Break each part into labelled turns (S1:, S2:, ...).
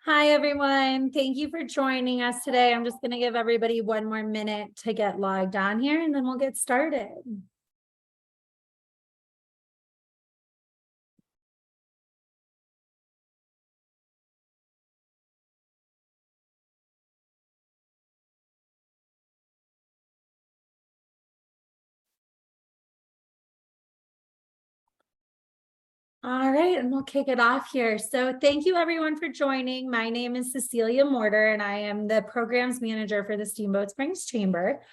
S1: Hi, everyone. Thank you for joining us today. I'm just going to give everybody one more minute to get logged on here, and then we'll get started. All right, and we'll kick it off here. So thank you everyone for joining. My name is Cecilia Mortar, and I am the programs manager for the Steamboat Springs Chamber.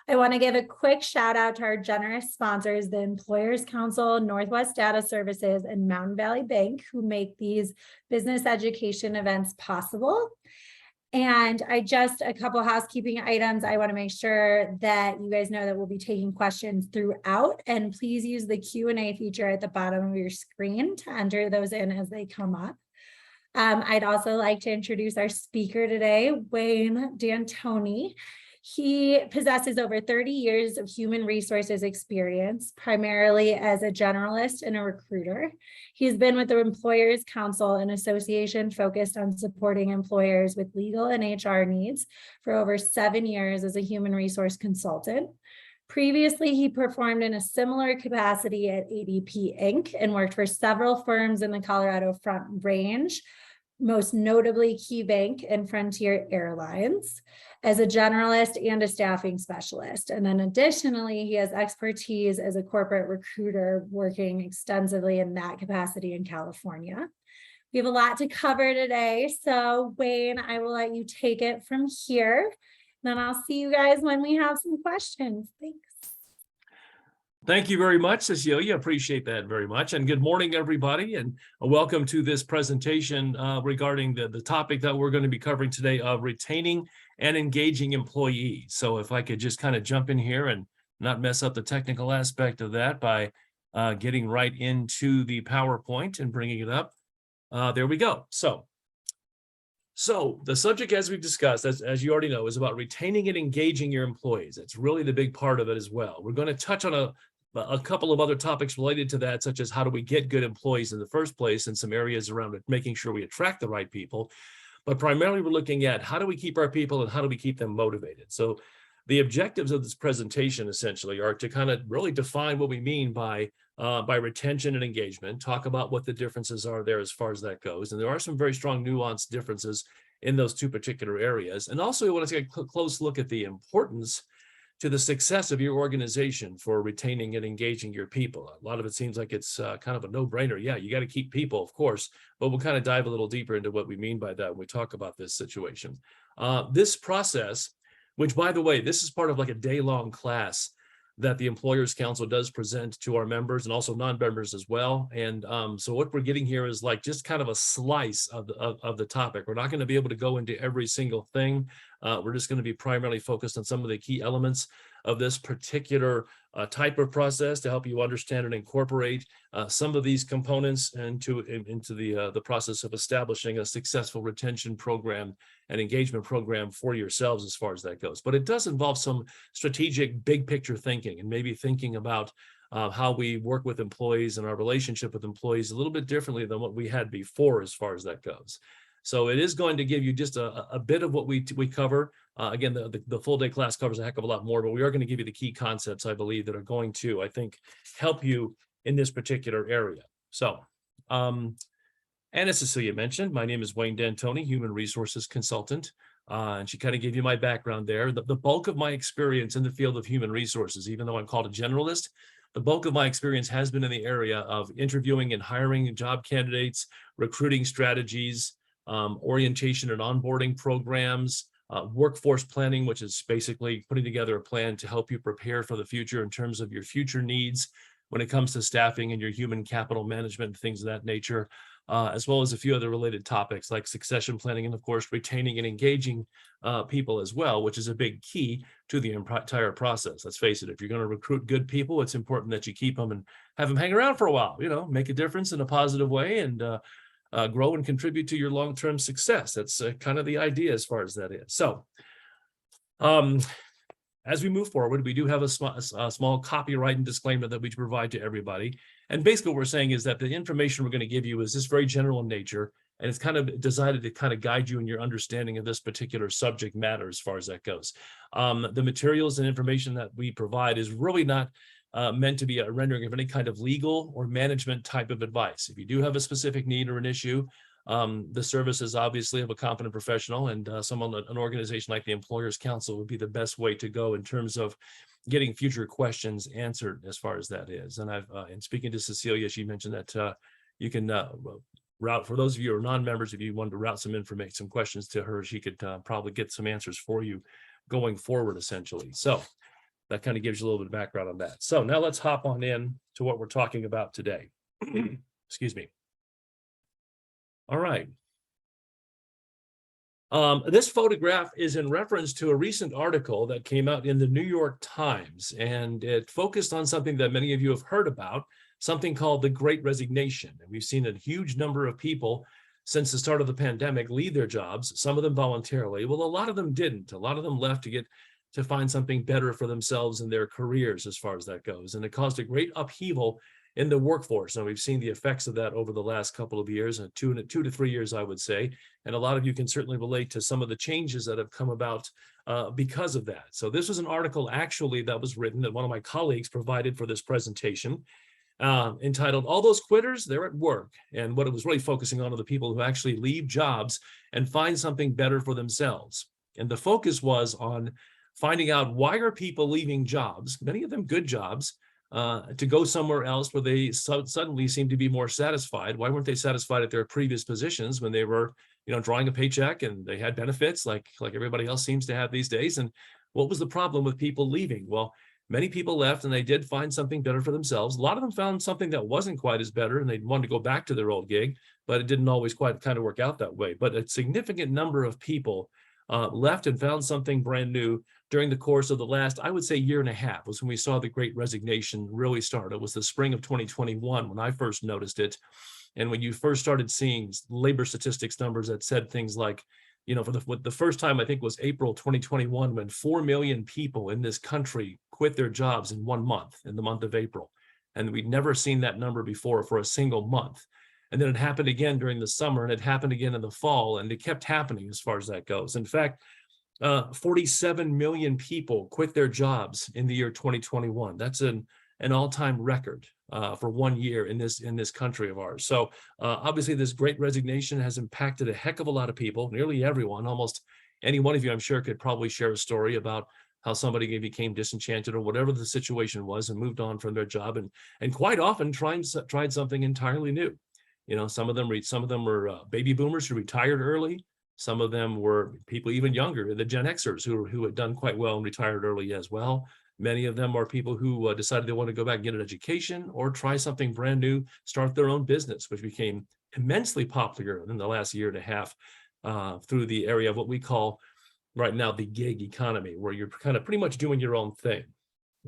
S1: I want to give a quick shout out to our generous sponsors, the Employers Council, Northwest Data Services, and Mountain Valley Bank, who make these business education events possible. And a couple housekeeping items. I want to make sure that you guys know that we'll be taking questions throughout, and please use the Q&A feature at the bottom of your screen to enter those in as they come up. I'd also like to introduce our speaker today, Wayne D'Antoni. He possesses over 30 years of human resources experience, primarily as a generalist and a recruiter. He's been with the Employers Council, an association focused on supporting employers with legal and HR needs, for over 7 years as a human resource consultant. Previously, he performed in a similar capacity at ADP Inc. and worked for several firms in the Colorado Front Range, most notably KeyBank and Frontier Airlines, as a generalist and a staffing specialist. And then additionally, he has expertise as a corporate recruiter, working extensively in that capacity in California. We have a lot to cover today. So Wayne, I will let you take it from here. Then I'll see you guys when we have some questions. Thanks.
S2: Thank you very much, Cecilia. Appreciate that very much. And good morning, everybody, and welcome to this presentation regarding the topic that we're going to be covering today of retaining and engaging employees. So if I could just kind of jump in here and not mess up the technical aspect of that by getting right into the PowerPoint and bringing it up. There we go. So the subject, as we've discussed, as you already know, is about retaining and engaging your employees. It's really the big part of it as well. We're going to touch on a couple of other topics related to that, such as how do we get good employees in the first place, and some areas around it, making sure we attract the right people. But primarily, we're looking at how do we keep our people and how do we keep them motivated. So the objectives of this presentation essentially are to kind of really define what we mean by retention and engagement, talk about what the differences are there as far as that goes. And there are some very strong nuanced differences in those two particular areas. And also we want to take a close look at the importance to the success of your organization for retaining and engaging your people. A lot of it seems like it's kind of a no-brainer. Yeah, you got to keep people, of course, but we'll kind of dive a little deeper into what we mean by that when we talk about this situation. This process, which, by the way, this is part of like a day-long class that the Employers Council does present to our members and also non-members as well. And so what we're getting here is like just kind of a slice of the topic. We're not going to be able to go into every single thing. We're just going to be primarily focused on some of the key elements of this particular type of process to help you understand and incorporate some of these components into the process of establishing a successful retention program and engagement program for yourselves as far as that goes. But it does involve some strategic big picture thinking, and maybe thinking about how we work with employees and our relationship with employees a little bit differently than what we had before as far as that goes. So it is going to give you just a bit of what we cover. Again, the full day class covers a heck of a lot more, but we are going to give you the key concepts, I believe, that are going to, I think, help you in this particular area. So, and as Cecilia mentioned, my name is Wayne D'Antoni, Human Resources Consultant. And she kind of gave you my background there. The bulk of my experience in the field of human resources, even though I'm called a generalist, the bulk of my experience has been in the area of interviewing and hiring job candidates, recruiting strategies, orientation and onboarding programs, workforce planning, which is basically putting together a plan to help you prepare for the future in terms of your future needs when it comes to staffing and your human capital management, things of that nature, as well as a few other related topics like succession planning and, of course, retaining and engaging people as well, which is a big key to the entire process. Let's face it, if you're going to recruit good people, it's important that you keep them and have them hang around for a while, make a difference in a positive way and grow and contribute to your long-term success. That's kind of the idea as far as that is. So as we move forward, we do have a small copyright and disclaimer that we provide to everybody. And basically what we're saying is that the information we're going to give you is just very general in nature. And it's kind of designed to kind of guide you in your understanding of this particular subject matter as far as that goes. The materials and information that we provide is really not meant to be a rendering of any kind of legal or management type of advice. If you do have a specific need or an issue, the services obviously of a competent professional and an organization like the Employers Council would be the best way to go in terms of getting future questions answered as far as that is. And in speaking to Cecilia, she mentioned that you can route, for those of you who are non-members, if you wanted to route some information, some questions to her, she could probably get some answers for you going forward, essentially. So that kind of gives you a little bit of background on that. So now let's hop on in to what we're talking about today. Excuse me. All right. This photograph is in reference to a recent article that came out in the New York Times, and it focused on something that many of you have heard about, something called the Great Resignation. And we've seen a huge number of people since the start of the pandemic leave their jobs, some of them voluntarily. Well, a lot of them didn't. A lot of them left to find something better for themselves and their careers as far as that goes. And it caused a great upheaval in the workforce. And we've seen the effects of that over the last couple of years, 2 to 3 years, I would say. And a lot of you can certainly relate to some of the changes that have come about because of that. So this was an article actually that was written that one of my colleagues provided for this presentation, entitled "All Those Quitters, They're at Work." And what it was really focusing on are the people who actually leave jobs and find something better for themselves. And the focus was on finding out, why are people leaving jobs, many of them good jobs, to go somewhere else where they suddenly seem to be more satisfied? Why weren't they satisfied at their previous positions when they were, drawing a paycheck and they had benefits like everybody else seems to have these days? And what was the problem with people leaving? Well, many people left and they did find something better for themselves. A lot of them found something that wasn't quite as better and they wanted to go back to their old gig, but it didn't always quite kind of work out that way. But a significant number of people left and found something brand new during the course of the last, I would say, year and a half was when we saw the Great Resignation really start. It was the spring of 2021 when I first noticed it. And when you first started seeing labor statistics numbers that said things like, for the first time, I think was April 2021, when 4 million people in this country quit their jobs in 1 month, in the month of April. And we'd never seen that number before for a single month. And then it happened again during the summer, and it happened again in the fall, and it kept happening as far as that goes. In fact, 47 million people quit their jobs in the year 2021. That's an all-time record for 1 year in this country of ours. So obviously this Great Resignation has impacted a heck of a lot of people, nearly everyone. Almost any one of you, I'm sure, could probably share a story about how somebody became disenchanted or whatever the situation was and moved on from their job, and quite often tried something entirely new. Some of them were baby boomers who retired early. Some of them were people even younger, the Gen Xers who had done quite well and retired early as well. Many of them are people who decided they want to go back and get an education or try something brand new, start their own business, which became immensely popular in the last year and a half through the area of what we call right now the gig economy, where you're kind of pretty much doing your own thing.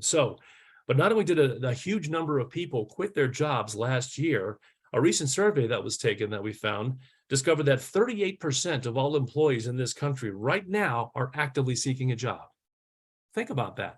S2: So, but not only did a huge number of people quit their jobs last year, a recent survey that was taken that we found discovered that 38% of all employees in this country right now are actively seeking a job. Think about that.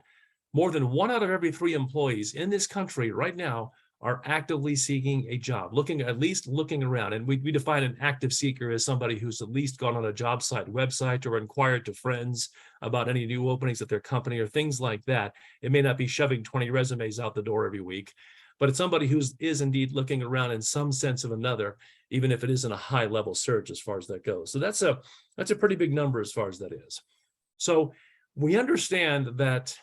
S2: More than 1 out of every 3 employees in this country right now are actively seeking a job, at least looking around. And we define an active seeker as somebody who's at least gone on a job site website or inquired to friends about any new openings at their company or things like that. It may not be shoving 20 resumes out the door every week, but it's somebody who is indeed looking around in some sense of another, even if it isn't a high level search as far as that goes. So that's a pretty big number as far as that is. So we understand that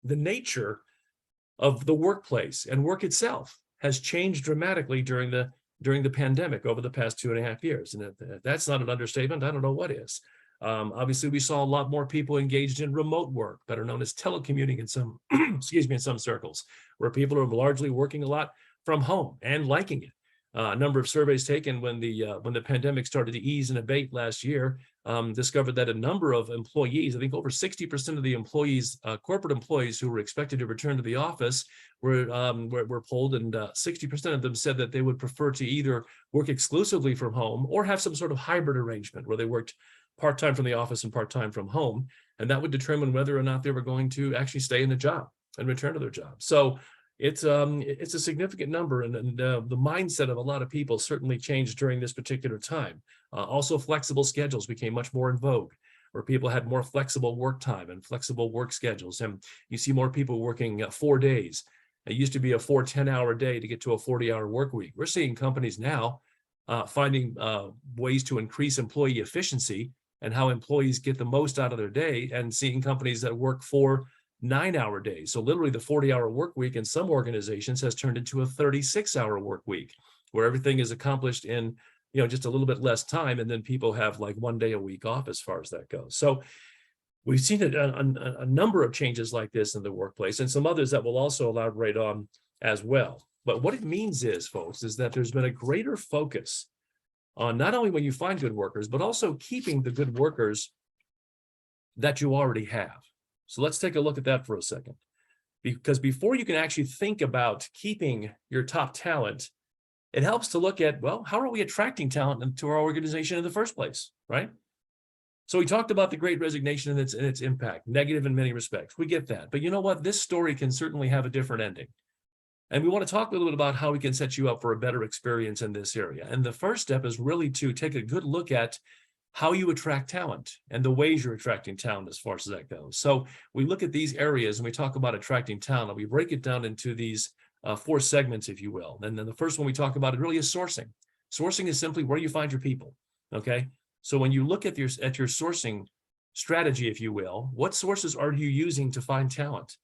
S2: the nature of the workplace and work itself has changed dramatically during the pandemic over the past 2.5 years. And if that's not an understatement, I don't know what is. Obviously, we saw a lot more people engaged in remote work, better known as telecommuting in some, in some circles, where people are largely working a lot from home and liking it. A number of surveys taken when the pandemic started to ease and abate last year discovered that a number of employees, I think over 60% of the employees, corporate employees who were expected to return to the office were polled, and 60% of them said that they would prefer to either work exclusively from home or have some sort of hybrid arrangement where they worked part-time from the office and part-time from home. And that would determine whether or not they were going to actually stay in the job and return to their job. So it's a significant number, and the mindset of a lot of people certainly changed during this particular time. Also, flexible schedules became much more in vogue, where people had more flexible work time and flexible work schedules. And you see more people working 4 days. It used to be a 4 10-hour day to get to a 40-hour work week. We're seeing companies now finding ways to increase employee efficiency and how employees get the most out of their day, and seeing companies that work 4 9-hour days. So literally the 40-hour work week in some organizations has turned into a 36-hour work week, where everything is accomplished in just a little bit less time, and then people have like 1 day a week off as far as that goes. So we've seen a number of changes like this in the workplace, and some others that we'll also elaborate on as well. But what it means is, folks, is that there's been a greater focus on not only when you find good workers, but also keeping the good workers that you already have. So let's take a look at that for a second. Because before you can actually think about keeping your top talent, it helps to look at, well, how are we attracting talent into our organization in the first place, right? So we talked about the Great Resignation and its impact, negative in many respects. We get that. But you know what? This story can certainly have a different ending. And we want to talk a little bit about how we can set you up for a better experience in this area. And the first step is really to take a good look at how you attract talent and the ways you're attracting talent as far as that goes. So we look at these areas and we talk about attracting talent, and we break it down into these 4 segments, if you will. And then the first one we talk about it really is sourcing. Sourcing is simply where you find your people, okay? So when you look at your sourcing strategy, if you will, what sources are you using to find talent?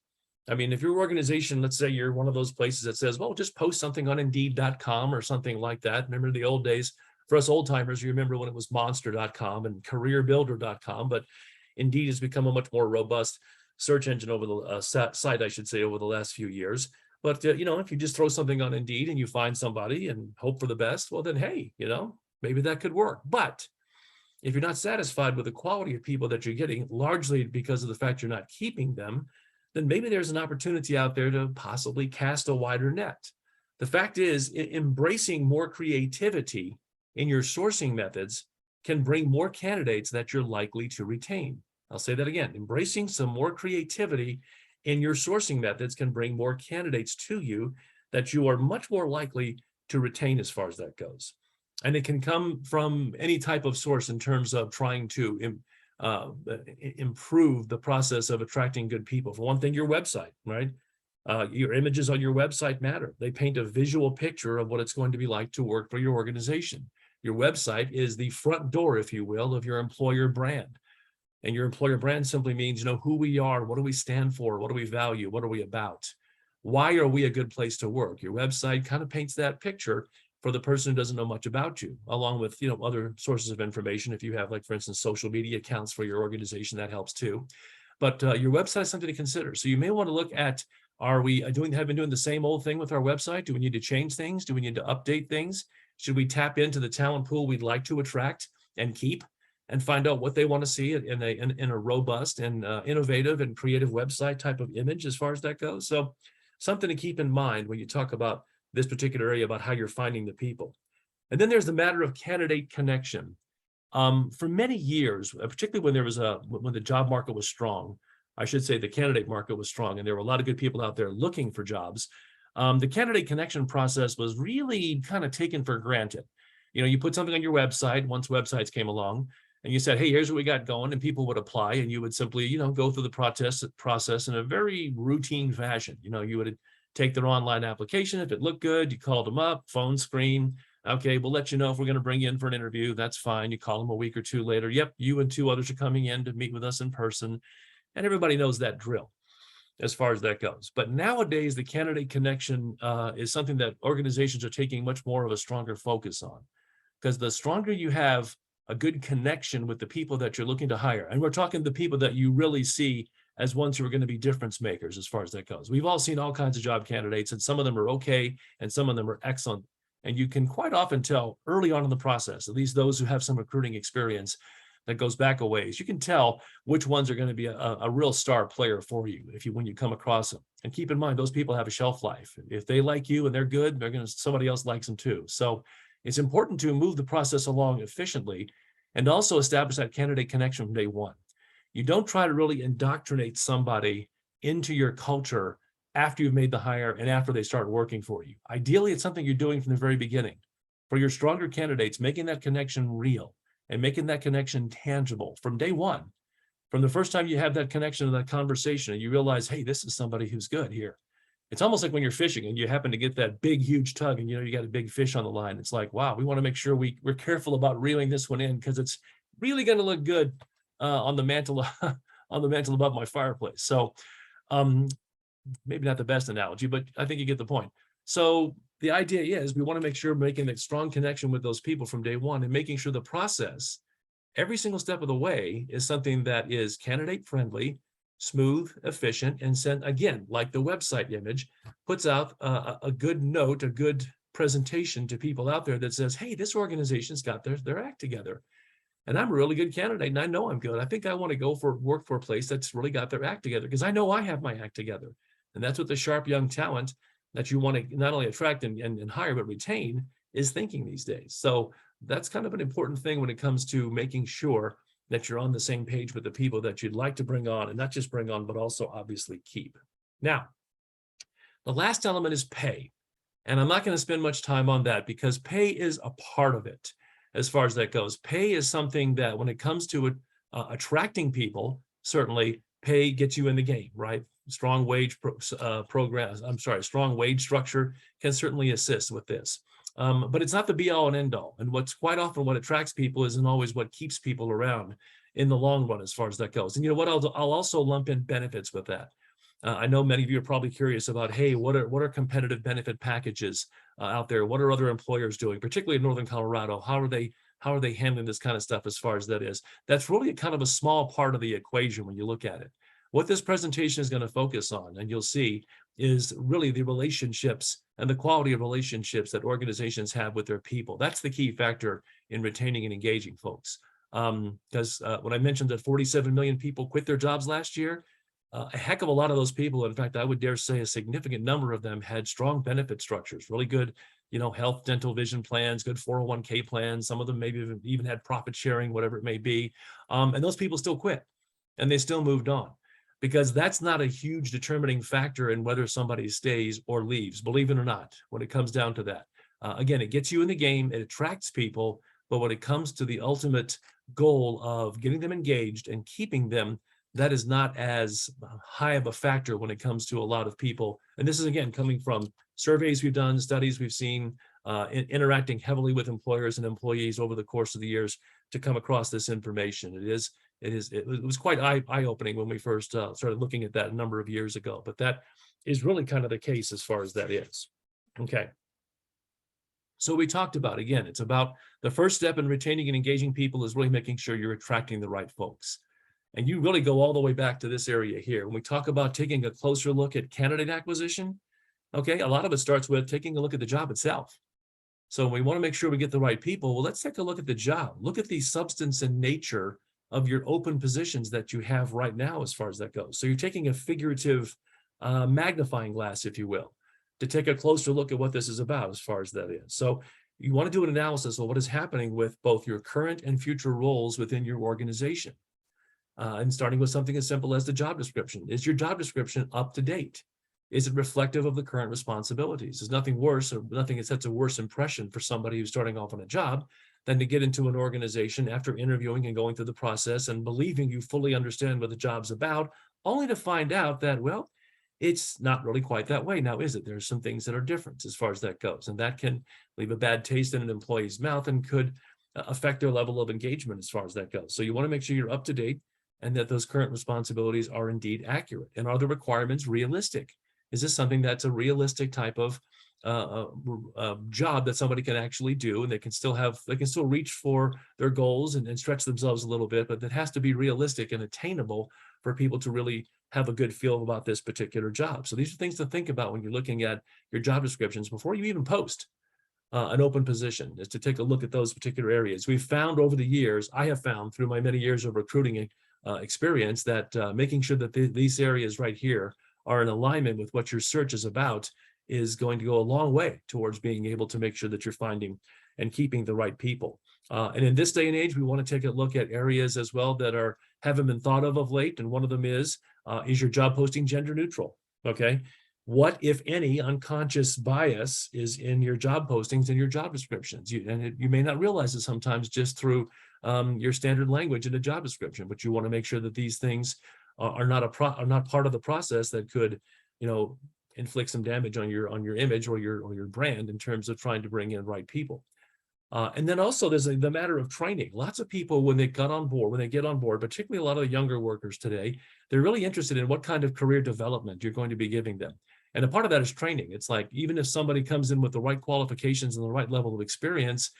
S2: I mean, if your organization, let's say you're one of those places that says, well, just post something on Indeed.com or something like that. Remember the old days? For us old timers, you remember when it was Monster.com and CareerBuilder.com, but Indeed has become a much more robust search engine over the site, I should say, over the last few years. But, if you just throw something on Indeed and you find somebody and hope for the best, well, then, hey, maybe that could work. But if you're not satisfied with the quality of people that you're getting, largely because of the fact you're not keeping them, then maybe there's an opportunity out there to possibly cast a wider net. The fact is, embracing more creativity in your sourcing methods can bring more candidates that you're likely to retain. I'll say that again. Embracing some more creativity in your sourcing methods can bring more candidates to you that you are much more likely to retain as far as that goes. And it can come from any type of source in terms of trying to improve the process of attracting good people. For one thing, your website, right? Your images on your website matter. They paint a visual picture of what it's going to be like to work for your organization. Your website is the front door, if you will, of your employer brand. And your employer brand simply means, who we are, what do we stand for, what do we value, what are we about? Why are we a good place to work? Your website kind of paints that picture for the person who doesn't know much about you, along with, other sources of information. If you have, like, for instance, social media accounts for your organization, that helps too. But your website is something to consider. So you may want to look at, have been doing the same old thing with our website? Do we need to change things? Do we need to update things? Should we tap into the talent pool we'd like to attract and keep, and find out what they want to see in a robust and innovative and creative website type of image as far as that goes? So something to keep in mind when you talk about this particular area about how you're finding the people. And then there's the matter of candidate connection. For many years, particularly when the job market was strong, I should say the candidate market was strong, and there were a lot of good people out there looking for jobs. The candidate connection process was really kind of taken for granted. You put something on your website once websites came along, and you said, hey, here's what we got going, and people would apply, and you would simply, go through the process in a very routine fashion. You would take their online application. If it looked good, you called them up, phone screen. Okay, we'll let you know if we're going to bring you in for an interview. That's fine. You call them a week or two later. Yep, you and 2 others are coming in to meet with us in person. And everybody knows that drill as far as that goes. But nowadays, the candidate connection is something that organizations are taking much more of a stronger focus on, because the stronger you have a good connection with the people that you're looking to hire, and we're talking the people that you really see as ones who are going to be difference makers as far as that goes. We've all seen all kinds of job candidates, and some of them are okay, and some of them are excellent. And you can quite often tell early on in the process, at least those who have some recruiting experience that goes back a ways, you can tell which ones are going to be a real star player for you when you come across them. And keep in mind, those people have a shelf life. If they like you and they're good, somebody else likes them too. So it's important to move the process along efficiently and also establish that candidate connection from day one. You don't try to really indoctrinate somebody into your culture after you've made the hire and after they start working for you. Ideally, it's something you're doing from the very beginning. For your stronger candidates, making that connection real and making that connection tangible from day one. From the first time you have that connection and that conversation, and you realize, hey, this is somebody who's good here. It's almost like when you're fishing and you happen to get that big, huge tug and you got a big fish on the line. It's like, wow, we want to make sure we're careful about reeling this one in because it's really going to look good on the mantle on the mantle above my fireplace. So maybe not the best analogy, but I think you get the point. So the idea is we want to make sure we're making a strong connection with those people from day one and making sure the process, every single step of the way, is something that is candidate friendly, smooth, efficient, and sent, again, like the website image, puts out a good note, a good presentation to people out there that says, hey, this organization's got their act together. And I'm a really good candidate, and I know I'm good. I think I want to go work for a place that's really got their act together because I know I have my act together. And that's what the sharp young talent that you want to not only attract and hire, but retain is thinking these days. So that's kind of an important thing when it comes to making sure that you're on the same page with the people that you'd like to bring on, and not just bring on, but also obviously keep. Now, the last element is pay. And I'm not going to spend much time on that because pay is a part of it as far as that goes. Pay is something that when it comes to attracting people, certainly pay gets you in the game, right? Strong wage strong wage structure can certainly assist with this. But it's not the be all and end all. And what's quite often what attracts people isn't always what keeps people around in the long run as far as that goes. And you know what, I'll also lump in benefits with that. I know many of you are probably curious about, hey, what are competitive benefit packages out there? What are other employers doing, particularly in Northern Colorado? How are they handling this kind of stuff as far as that is? That's really kind of a small part of the equation when you look at it. What this presentation is going to focus on, and you'll see, is really the relationships and the quality of relationships that organizations have with their people. That's the key factor in retaining and engaging folks. Because when I mentioned that 47 million people quit their jobs last year, a heck of a lot of those people, in fact, I would dare say a significant number of them had strong benefit structures, really good, health, dental, vision plans, good 401k plans. Some of them maybe even had profit sharing, whatever it may be. And those people still quit and they still moved on, because that's not a huge determining factor in whether somebody stays or leaves, believe it or not, when it comes down to that. Again, it gets you in the game, it attracts people, but when it comes to the ultimate goal of getting them engaged and keeping them, that is not as high of a factor when it comes to a lot of people. And this is, again, coming from surveys we've done, studies we've seen, interacting heavily with employers and employees over the course of the years to come across this information. It was quite eye-opening when we first started looking at that a number of years ago, but that is really kind of the case as far as that is. Okay. So we talked about, again, it's about the first step in retaining and engaging people is really making sure you're attracting the right folks. And you really go all the way back to this area here. When we talk about taking a closer look at candidate acquisition, okay, a lot of it starts with taking a look at the job itself. So we want to make sure we get the right people. Well, let's take a look at the job. Look at the substance and nature of your open positions that you have right now as far as that goes. So you're taking a figurative magnifying glass, if you will, to take a closer look at what this is about as far as that is. So you want to do an analysis of what is happening with both your current and future roles within your organization. And starting with something as simple as the job description. Is your job description up to date? Is it reflective of the current responsibilities? There's nothing worse, or nothing that sets a worse impression for somebody who's starting off on a job than to get into an organization after interviewing and going through the process and believing you fully understand what the job's about, only to find out that, well, it's not really quite that way now, is it? There's some things that are different as far as that goes, and that can leave a bad taste in an employee's mouth and could affect their level of engagement as far as that goes. So you want to make sure you're up to date and that those current responsibilities are indeed accurate. And are the requirements realistic? Is this something that's a realistic type of job that somebody can actually do, and they can still reach for their goals and stretch themselves a little bit, but that has to be realistic and attainable for people to really have a good feel about this particular job. So these are things to think about when you're looking at your job descriptions before you even post an open position, is to take a look at those particular areas. We've found over the years, I have found through my many years of recruiting experience, that making sure that these areas right here are in alignment with what your search is about is going to go a long way towards being able to make sure that you're finding and keeping the right people. And in this day and age, we want to take a look at areas as well that haven't been thought of late. And one of them is your job posting gender neutral? Okay. what, if any, unconscious bias is in your job postings and your job descriptions. You may not realize it sometimes just through your standard language in a job description, but you want to make sure that these things are not part of the process that could, inflict some damage on your image or your brand in terms of trying to bring in right people. And then also there's the matter of training. Lots of people, when they get on board, particularly a lot of the younger workers today, they're really interested in what kind of career development you're going to be giving them. And a part of that is training. It's like, even if somebody comes in with the right qualifications and the right level of experience,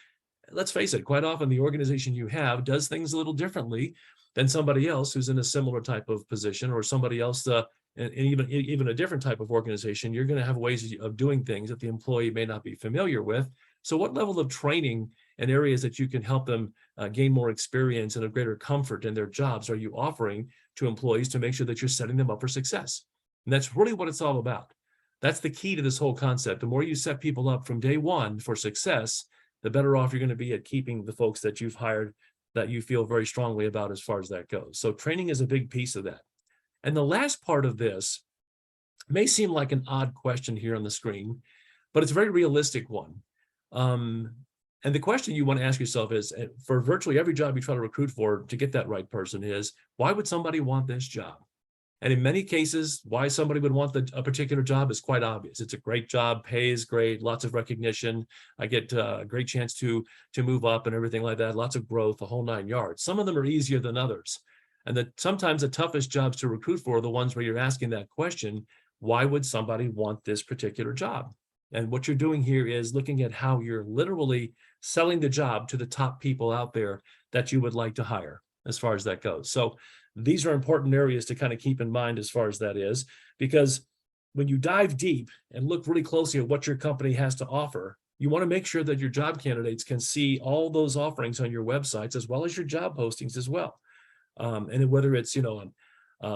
S2: let's face it, quite often the organization you have does things a little differently than somebody else who's in a similar type of position, or somebody else, and even a different type of organization. You're going to have ways of doing things that the employee may not be familiar with. So what level of training and areas that you can help them gain more experience and a greater comfort in their jobs are you offering to employees to make sure that you're setting them up for success? And that's really what it's all about. That's the key to this whole concept. The more you set people up from day one for success, the better off you're going to be at keeping the folks that you've hired that you feel very strongly about as far as that goes. So training is a big piece of that. And the last part of this may seem like an odd question here on the screen, but it's a very realistic one. And the question you want to ask yourself is, for virtually every job you try to recruit for to get that right person, is why would somebody want this job? And in many cases, why somebody would want a particular job is quite obvious. It's a great job, pay is great, lots of recognition. I get a great chance to move up and everything like that, lots of growth, the whole 9 yards. Some of them are easier than others. And sometimes the toughest jobs to recruit for are the ones where you're asking that question, why would somebody want this particular job? And what you're doing here is looking at how you're literally selling the job to the top people out there that you would like to hire, as far as that goes. So these are important areas to kind of keep in mind as far as that is, because when you dive deep and look really closely at what your company has to offer, you want to make sure that your job candidates can see all those offerings on your websites, as well as your job postings as well. And whether it's,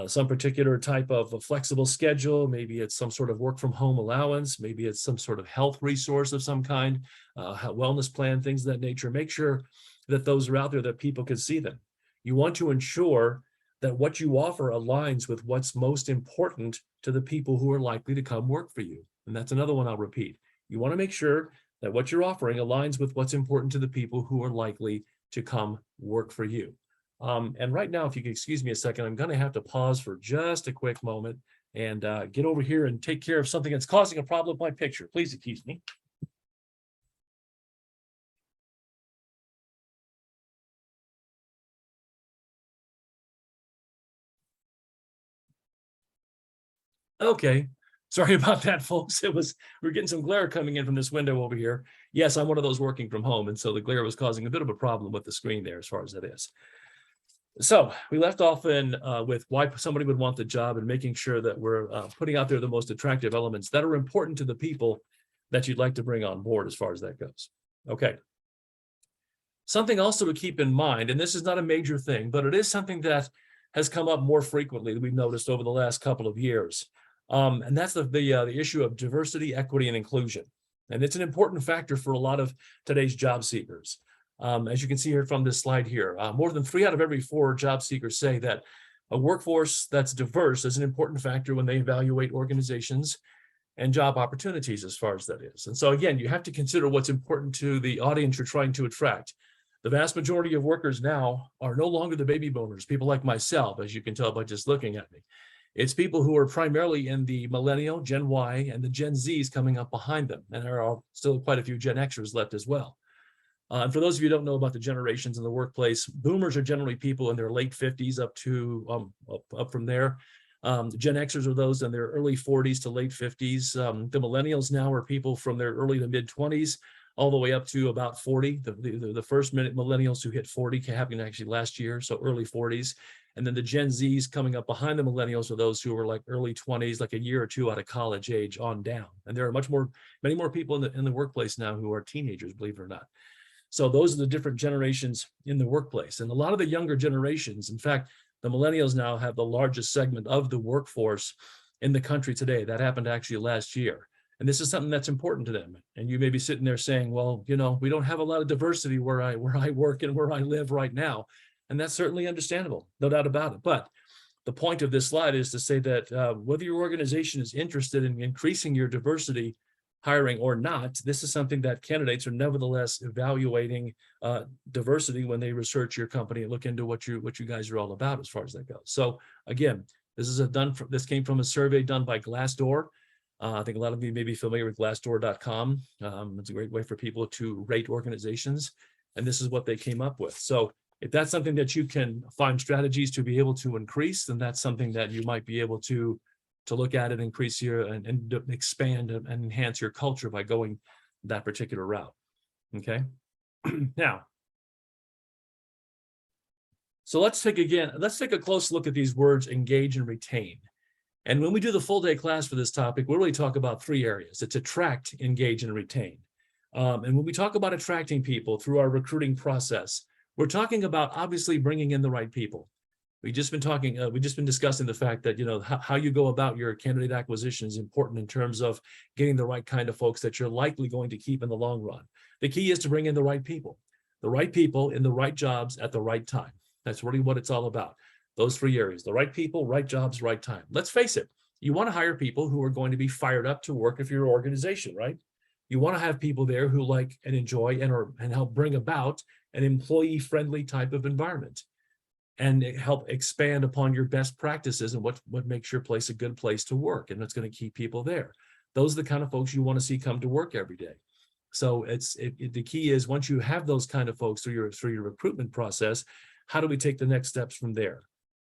S2: some particular type of a flexible schedule, maybe it's some sort of work from home allowance, maybe it's some sort of health resource of some kind, wellness plan, things of that nature. Make sure that those are out there, that people can see them. You want to ensure that what you offer aligns with what's most important to the people who are likely to come work for you. And that's another one I'll repeat. You want to make sure that what you're offering aligns with what's important to the people who are likely to come work for you. And right now, if you could excuse me a second, I'm going to have to pause for just a quick moment and get over here and take care of something that's causing a problem with my picture. Please excuse me. Okay. Sorry about that, folks. We're getting some glare coming in from this window over here. Yes, I'm one of those working from home, and so the glare was causing a bit of a problem with the screen there as far as that is. So we left off with why somebody would want the job, and making sure that we're putting out there the most attractive elements that are important to the people that you'd like to bring on board as far as that goes. Okay. Something also to keep in mind, and this is not a major thing, but it is something that has come up more frequently that we've noticed over the last couple of years. And that's the issue of diversity, equity, and inclusion. And it's an important factor for a lot of today's job seekers. As you can see here from this slide here, more than 3 out of every 4 job seekers say that a workforce that's diverse is an important factor when they evaluate organizations and job opportunities, as far as that is. And so again, you have to consider what's important to the audience you're trying to attract. The vast majority of workers now are no longer the baby boomers, people like myself, as you can tell by just looking at me. It's people who are primarily in the millennial, Gen Y, and the Gen Zs coming up behind them. And there are still quite a few Gen Xers left as well. And for those of you who don't know about the generations in the workplace, boomers are generally people in their late 50s up to up from there. Gen Xers are those in their early 40s to late 50s. The millennials now are people from their early to mid 20s all the way up to about 40. The first millennials who hit 40 happened actually last year, so early 40s. And then the Gen Zs coming up behind the millennials are those who are like early 20s, like a year or two out of college age on down. And there are many more people in the workplace now who are teenagers, believe it or not. So those are the different generations in the workplace. And a lot of the younger generations, in fact, the millennials now have the largest segment of the workforce in the country today. That happened actually last year. And this is something that's important to them. And you may be sitting there saying, well, we don't have a lot of diversity where I work and where I live right now. And that's certainly understandable, no doubt about it. But the point of this slide is to say that whether your organization is interested in increasing your diversity hiring or not, this is something that candidates are nevertheless evaluating diversity when they research your company and look into what you guys are all about as far as that goes. So again, this came from a survey done by Glassdoor. I think a lot of you may be familiar with Glassdoor.com. It's a great way for people to rate organizations, and this is what they came up with. So if that's something that you can find strategies to be able to increase, then that's something that you might be able to look at and increase your and expand and enhance your culture by going that particular route. Okay. Now, so let's take a close look at these words: engage and retain. And when we do the full day class for this topic, we'll really talk about three areas. It's attract, engage, and retain. And when we talk about attracting people through our recruiting process, we're talking about obviously bringing in the right people. We've just been discussing the fact that, how you go about your candidate acquisition is important in terms of getting the right kind of folks that you're likely going to keep in the long run. The key is to bring in the right people in the right jobs at the right time. That's really what it's all about. Those three areas: the right people, right jobs, right time. Let's face it, you want to hire people who are going to be fired up to work for your organization, right? You want to have people there who like and enjoy and help bring about an employee-friendly type of environment, and help expand upon your best practices and what makes your place a good place to work, and that's going to keep people there. Those are the kind of folks you want to see come to work every day. So the key is, once you have those kind of folks through your recruitment process, how do we take the next steps from there?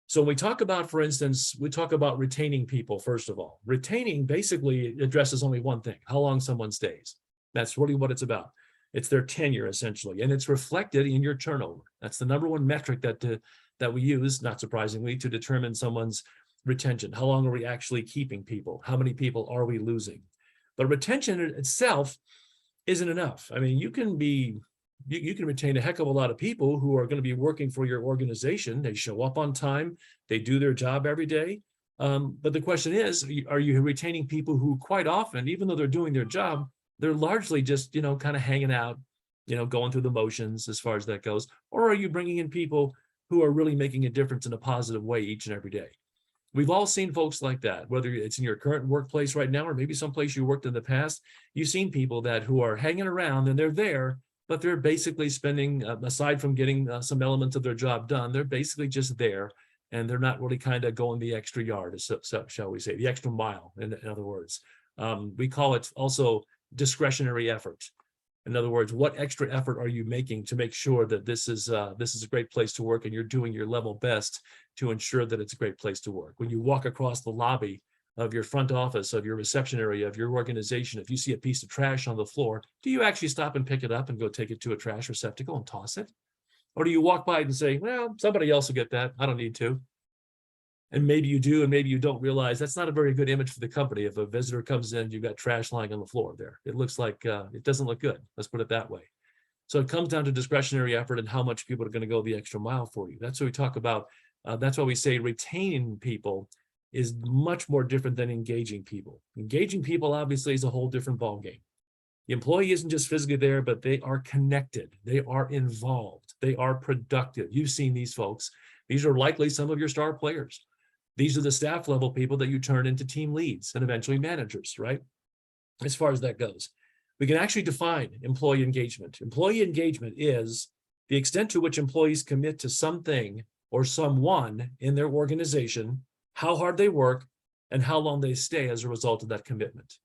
S2: So when we talk about, for instance, we talk about retaining people. First of all, retaining basically addresses only one thing: how long someone stays. That's really what it's about. It's their tenure, essentially, and it's reflected in your turnover. That's the number one metric that we use, not surprisingly, to determine someone's retention. How long are we actually keeping people? How many people are we losing? But retention itself isn't enough. I mean, you can retain a heck of a lot of people who are going to be working for your organization. They show up on time, they do their job every day. But the question is, are you retaining people who quite often, even though they're doing their job, they're largely just, kind of hanging out, going through the motions as far as that goes? Or are you bringing in people who are really making a difference in a positive way each and every day? We've all seen folks like that, whether it's in your current workplace right now or maybe someplace you worked in the past. You've seen people who are hanging around and they're there, but they're basically spending, aside from getting some elements of their job done, they're basically just there, and they're not really kind of going the extra yard, shall we say, the extra mile, in other words. We call it also discretionary effort. In other words, what extra effort are you making to make sure that this is a great place to work, and you're doing your level best to ensure that it's a great place to work? When you walk across the lobby of your front office, of your reception area, of your organization, if you see a piece of trash on the floor, do you actually stop and pick it up and go take it to a trash receptacle and toss it? Or do you walk by it and say, well, somebody else will get that, I don't need to? And maybe you do, and maybe you don't realize that's not a very good image for the company. If a visitor comes in, you've got trash lying on the floor there. It looks like, it doesn't look good. Let's put it that way. So it comes down to discretionary effort and how much people are going to go the extra mile for you. That's what we talk about. That's why we say retaining people is much more different than engaging people. Engaging people obviously is a whole different ballgame. The employee isn't just physically there, but they are connected. They are involved. They are productive. You've seen these folks. These are likely some of your star players. These are the staff level people that you turn into team leads and eventually managers, right? As far as that goes, we can actually define employee engagement. Employee engagement is the extent to which employees commit to something or someone in their organization, how hard they work, and how long they stay as a result of that commitment.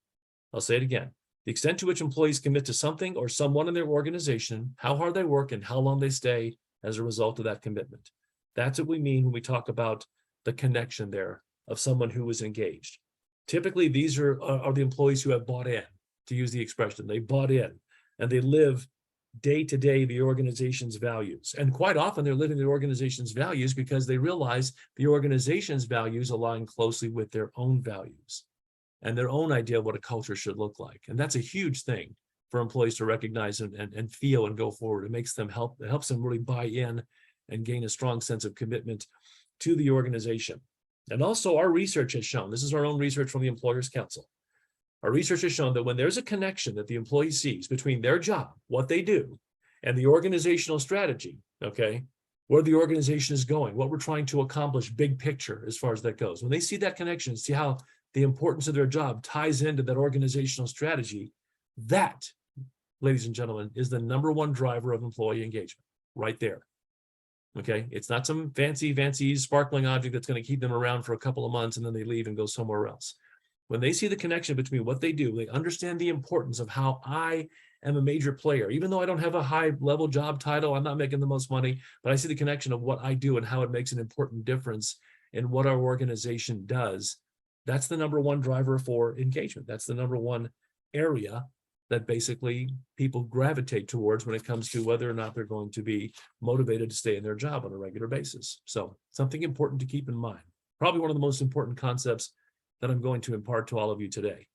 S2: I'll say it again. The extent to which employees commit to something or someone in their organization, how hard they work, and how long they stay as a result of that commitment. That's what we mean when we talk about the connection there of someone who is engaged. Typically, these are the employees who have bought in, to use the expression. They bought in, and they live day to day the organization's values. And quite often they're living the organization's values because they realize the organization's values align closely with their own values and their own idea of what a culture should look like. And that's a huge thing for employees to recognize and feel and go forward. It helps them really buy in and gain a strong sense of commitment to the organization. And also our research has shown, this is our own research from the Employers Council. Our research has shown that when there's a connection that the employee sees between their job, what they do, and the organizational strategy, okay, where the organization is going, what we're trying to accomplish, big picture as far as that goes. When they see that connection, see how the importance of their job ties into that organizational strategy, that, ladies and gentlemen, is the number one driver of employee engagement right there. Okay, it's not some fancy sparkling object that's going to keep them around for a couple of months and then they leave and go somewhere else. When they see the connection between what they do, they understand the importance of how I am a major player. Even though I don't have a high level job title, I'm not making the most money, but I see the connection of what I do and how it makes an important difference in what our organization does. That's the number one driver for engagement. That's the number one area that basically people gravitate towards when it comes to whether or not they're going to be motivated to stay in their job on a regular basis. So something important to keep in mind. Probably one of the most important concepts that I'm going to impart to all of you today.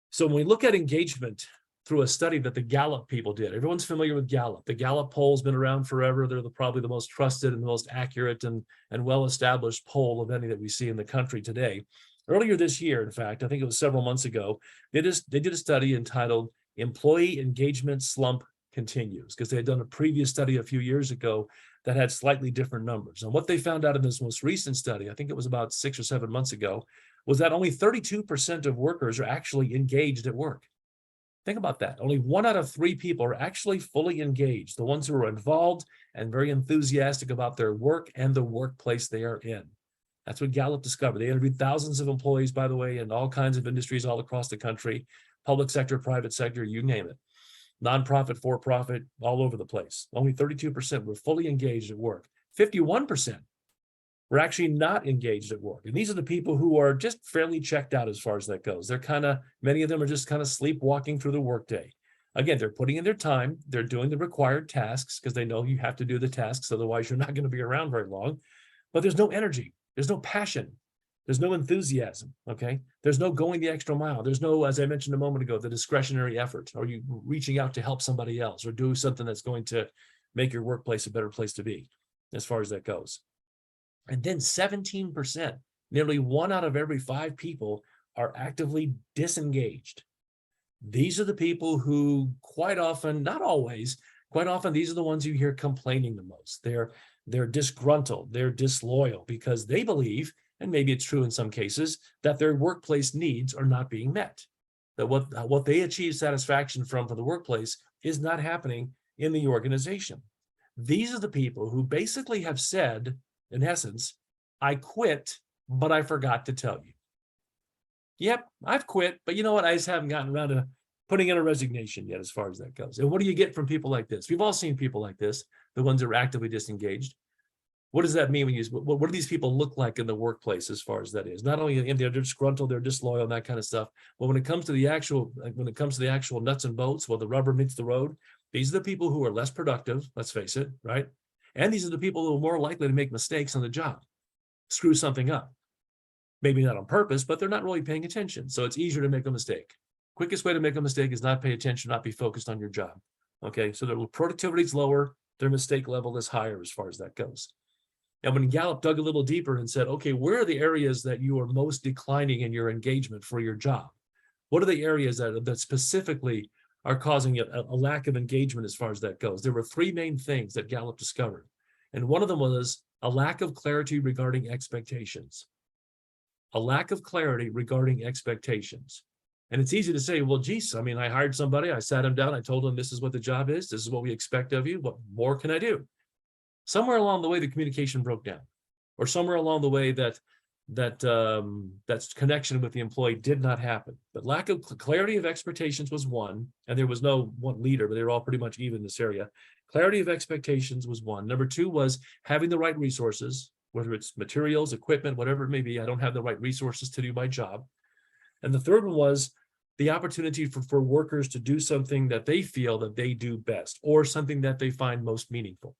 S2: So when we look at engagement through a study that the Gallup people did, everyone's familiar with Gallup. The Gallup poll's been around forever. They're probably the most trusted and the most accurate and well-established poll of any that we see in the country today. Earlier this year, in fact, I think it was several months ago, they did a study entitled Employee Engagement Slump Continues, because they had done a previous study a few years ago that had slightly different numbers. And what they found out in this most recent study, I think it was about 6 or 7 months ago, was that only 32% of workers are actually engaged at work. Think about that. Only 1 out of 3 people are actually fully engaged, the ones who are involved and very enthusiastic about their work and the workplace they are in. That's what Gallup discovered. They interviewed thousands of employees, by the way, in all kinds of industries all across the country, public sector, private sector, you name it. Nonprofit, for-profit, all over the place. Only 32% were fully engaged at work. 51% were actually not engaged at work. And these are the people who are just fairly checked out as far as that goes. They're many of them are just kind of sleepwalking through the workday. Again, they're putting in their time. They're doing the required tasks because they know you have to do the tasks. Otherwise, you're not going to be around very long. But there's no energy. There's no passion. There's no enthusiasm, okay? There's no going the extra mile. There's no, as I mentioned a moment ago, the discretionary effort, or you reaching out to help somebody else or do something that's going to make your workplace a better place to be as far as that goes. And then 17%, nearly 1 out of every 5 people are actively disengaged. These are the people who quite often, not always, quite often, these are the ones you hear complaining the most. They're disgruntled, they're disloyal because they believe, and maybe it's true in some cases, that their workplace needs are not being met. That what they achieve satisfaction from the workplace is not happening in the organization. These are the people who basically have said, in essence, I quit, but I forgot to tell you. Yep, I've quit, but you know what? I just haven't gotten around to putting in a resignation yet as far as that goes. And what do you get from people like this? We've all seen people like this, the ones that are actively disengaged. What does that mean when what do these people look like in the workplace as far as that is? Not only they're disgruntled, they're disloyal and that kind of stuff, but when it comes to the actual nuts and bolts, well, the rubber meets the road, these are the people who are less productive, let's face it, right? And these are the people who are more likely to make mistakes on the job, screw something up. Maybe not on purpose, but they're not really paying attention. So it's easier to make a mistake. Quickest way to make a mistake is not pay attention, not be focused on your job. Okay, so their productivity is lower, their mistake level is higher as far as that goes. And when Gallup dug a little deeper and said, okay, where are the areas that you are most declining in your engagement for your job? What are the areas that specifically are causing a lack of engagement as far as that goes? There were 3 main things that Gallup discovered. And one of them was a lack of clarity regarding expectations. A lack of clarity regarding expectations. And it's easy to say, well, geez, I mean, I hired somebody, I sat him down, I told him this is what the job is, this is what we expect of you, what more can I do? Somewhere along the way, the communication broke down, or somewhere along the way that connection with the employee did not happen. But lack of clarity of expectations was one, and there was no one leader, but they were all pretty much even in this area. Clarity of expectations was one. Number 2 was having the right resources, whether it's materials, equipment, whatever it may be. I don't have the right resources to do my job. And the third one was the opportunity for workers to do something that they feel that they do best, or something that they find most meaningful.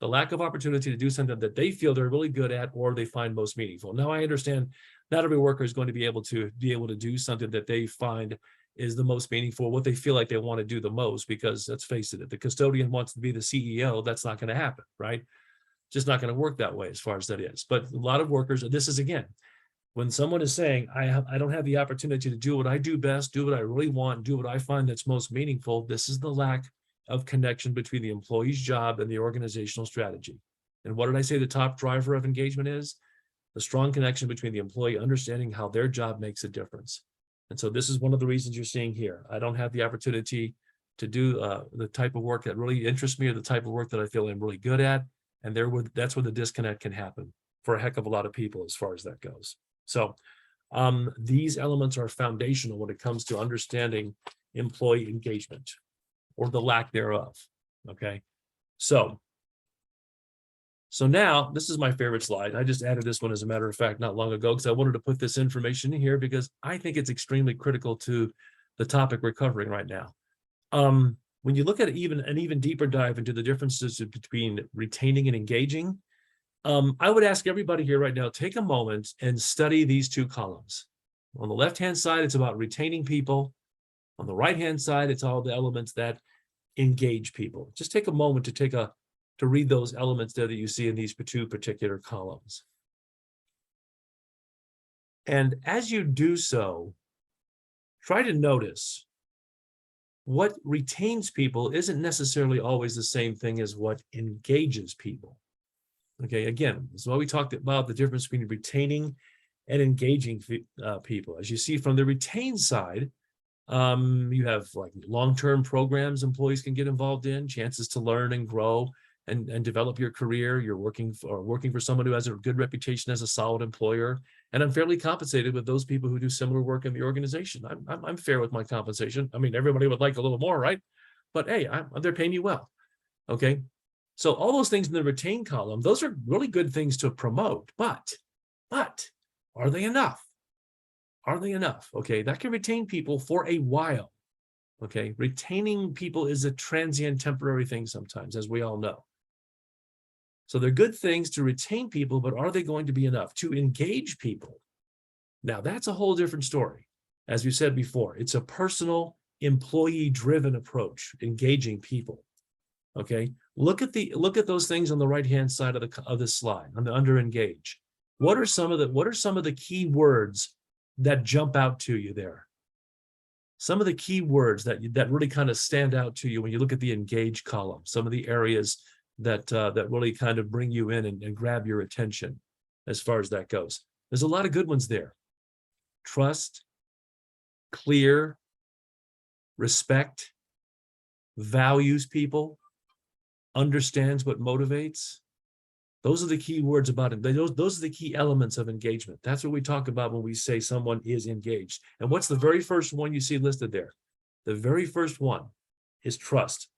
S2: The lack of opportunity to do something that they feel they're really good at or they find most meaningful. Now, I understand not every worker is going to be able to do something that they find is the most meaningful, what they feel like they want to do the most, because let's face it, if the custodian wants to be the CEO, that's not going to happen, right? Just not going to work that way as far as that is. But a lot of workers, this is again, when someone is saying, I don't have the opportunity to do what I do best, do what I really want, do what I find that's most meaningful, this is the lack of connection between the employee's job and the organizational strategy. And what did I say the top driver of engagement is? The strong connection between the employee understanding how their job makes a difference. And so this is one of the reasons you're seeing here. I don't have the opportunity to do the type of work that really interests me or the type of work that I feel I'm really good at. And that's where the disconnect can happen for a heck of a lot of people as far as that goes. So these elements are foundational when it comes to understanding employee engagement or the lack thereof. Okay. So now this is my favorite slide. I just added this one as a matter of fact not long ago because I wanted to put this information in here because I think it's extremely critical to the topic we're covering right now. When you look at an even deeper dive into the differences between retaining and engaging, I would ask everybody here right now, take a moment and study these two columns. On the left-hand side, it's about retaining people. On the right-hand side, it's all the elements that engage people. Just take a moment to read those elements there that you see in these two particular columns. And as you do so, try to notice what retains people isn't necessarily always the same thing as what engages people. Okay, again, this is why we talked about the difference between retaining and engaging people. As you see from the retained side, you have like long-term programs employees can get involved in, chances to learn and grow and develop your career. You're working for someone who has a good reputation as a solid employer. And I'm fairly compensated with those people who do similar work in the organization. I'm fair with my compensation. I mean, everybody would like a little more, right? But hey, they're paying me well. Okay. So all those things in the retained column, those are really good things to promote, but are they enough? Are they enough? Okay, that can retain people for a while. Okay, retaining people is a transient, temporary thing sometimes, as we all know. So they're good things to retain people, but are they going to be enough to engage people? Now, that's a whole different story. As we said before, it's a personal, employee-driven approach, engaging people. Okay, look at those things on the right-hand side of the slide, under engage. What are some of the key words that jump out to you there? Some of the key words that really kind of stand out to you when you look at the engage column, some of the areas that really kind of bring you in and grab your attention as far as that goes. There's a lot of good ones there. Trust, clear, respect, values people, understands what motivates. Those are the key words about it. Those are the key elements of engagement. That's what we talk about when we say someone is engaged. And what's the very first one you see listed there? The very first one is trust.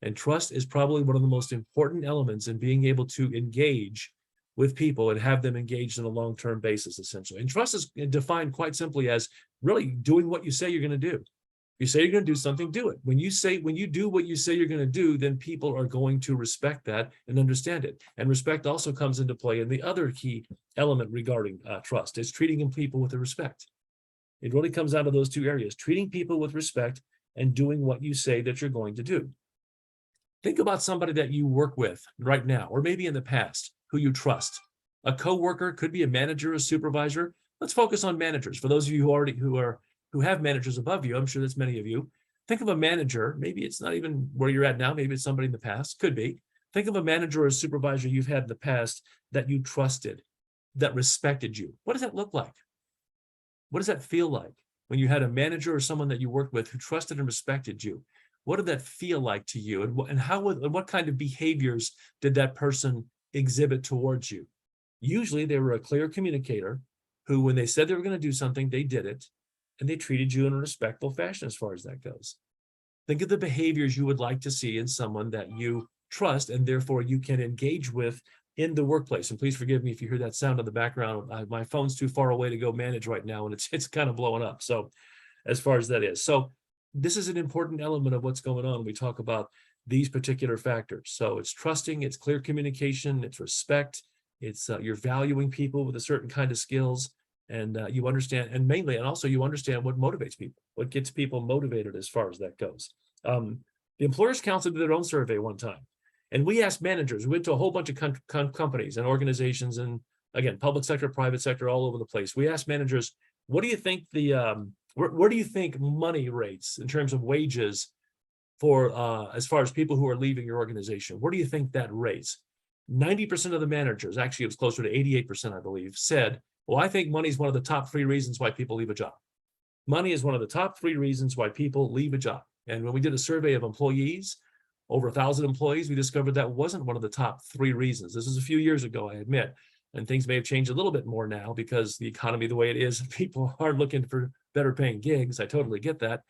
S2: And trust is probably one of the most important elements in being able to engage with people and have them engaged on a long-term basis, essentially. And trust is defined quite simply as really doing what you say you're going to do. You say you're going to do something, do it. When you do what you say you're going to do, then people are going to respect that and understand it. And respect also comes into play in the other key element regarding trust. It's treating people with respect. It really comes out of those two areas, treating people with respect and doing what you say that you're going to do. Think about somebody that you work with right now, or maybe in the past, who you trust. A coworker, could be a manager, a supervisor. Let's focus on managers. For those of you who have managers above you, I'm sure that's many of you. Think of a manager. Maybe it's not even where you're at now. Maybe it's somebody in the past. Could be. Think of a manager or a supervisor you've had in the past that you trusted, that respected you. What does that look like? What does that feel like when you had a manager or someone that you worked with who trusted and respected you? What did that feel like to you? And what kind of behaviors did that person exhibit towards you? Usually they were a clear communicator who, when they said they were going to do something, they did it. And they treated you in a respectful fashion as far as that goes. Think of the behaviors you would like to see in someone that you trust and therefore you can engage with in the workplace. And please forgive me if you hear that sound in the background. My phone's too far away to go manage right now, and it's kind of blowing up. So as far as that is. So this is an important element of what's going on when we talk about these particular factors. So it's trusting, it's clear communication, it's respect, it's you're valuing people with a certain kind of skills. And you understand, and also you understand what motivates people, what gets people motivated as far as that goes. The Employers Council did their own survey one time, and we asked managers. We went to a whole bunch of companies and organizations, and again, public sector, private sector, all over the place. We asked managers, what do you think where do you think money rates in terms of wages as far as people who are leaving your organization. Where do you think that rates? 90% of the managers, actually it was closer to 88%, I believe, said, well, I think money is one of the top 3 reasons why people leave a job. Money is one of the top 3 reasons why people leave a job. And when we did a survey of employees, over 1,000 employees, we discovered that wasn't one of the top 3 reasons. This is a few years ago, I admit, and things may have changed a little bit more now because the economy the way it is, people are looking for better paying gigs. I totally get that.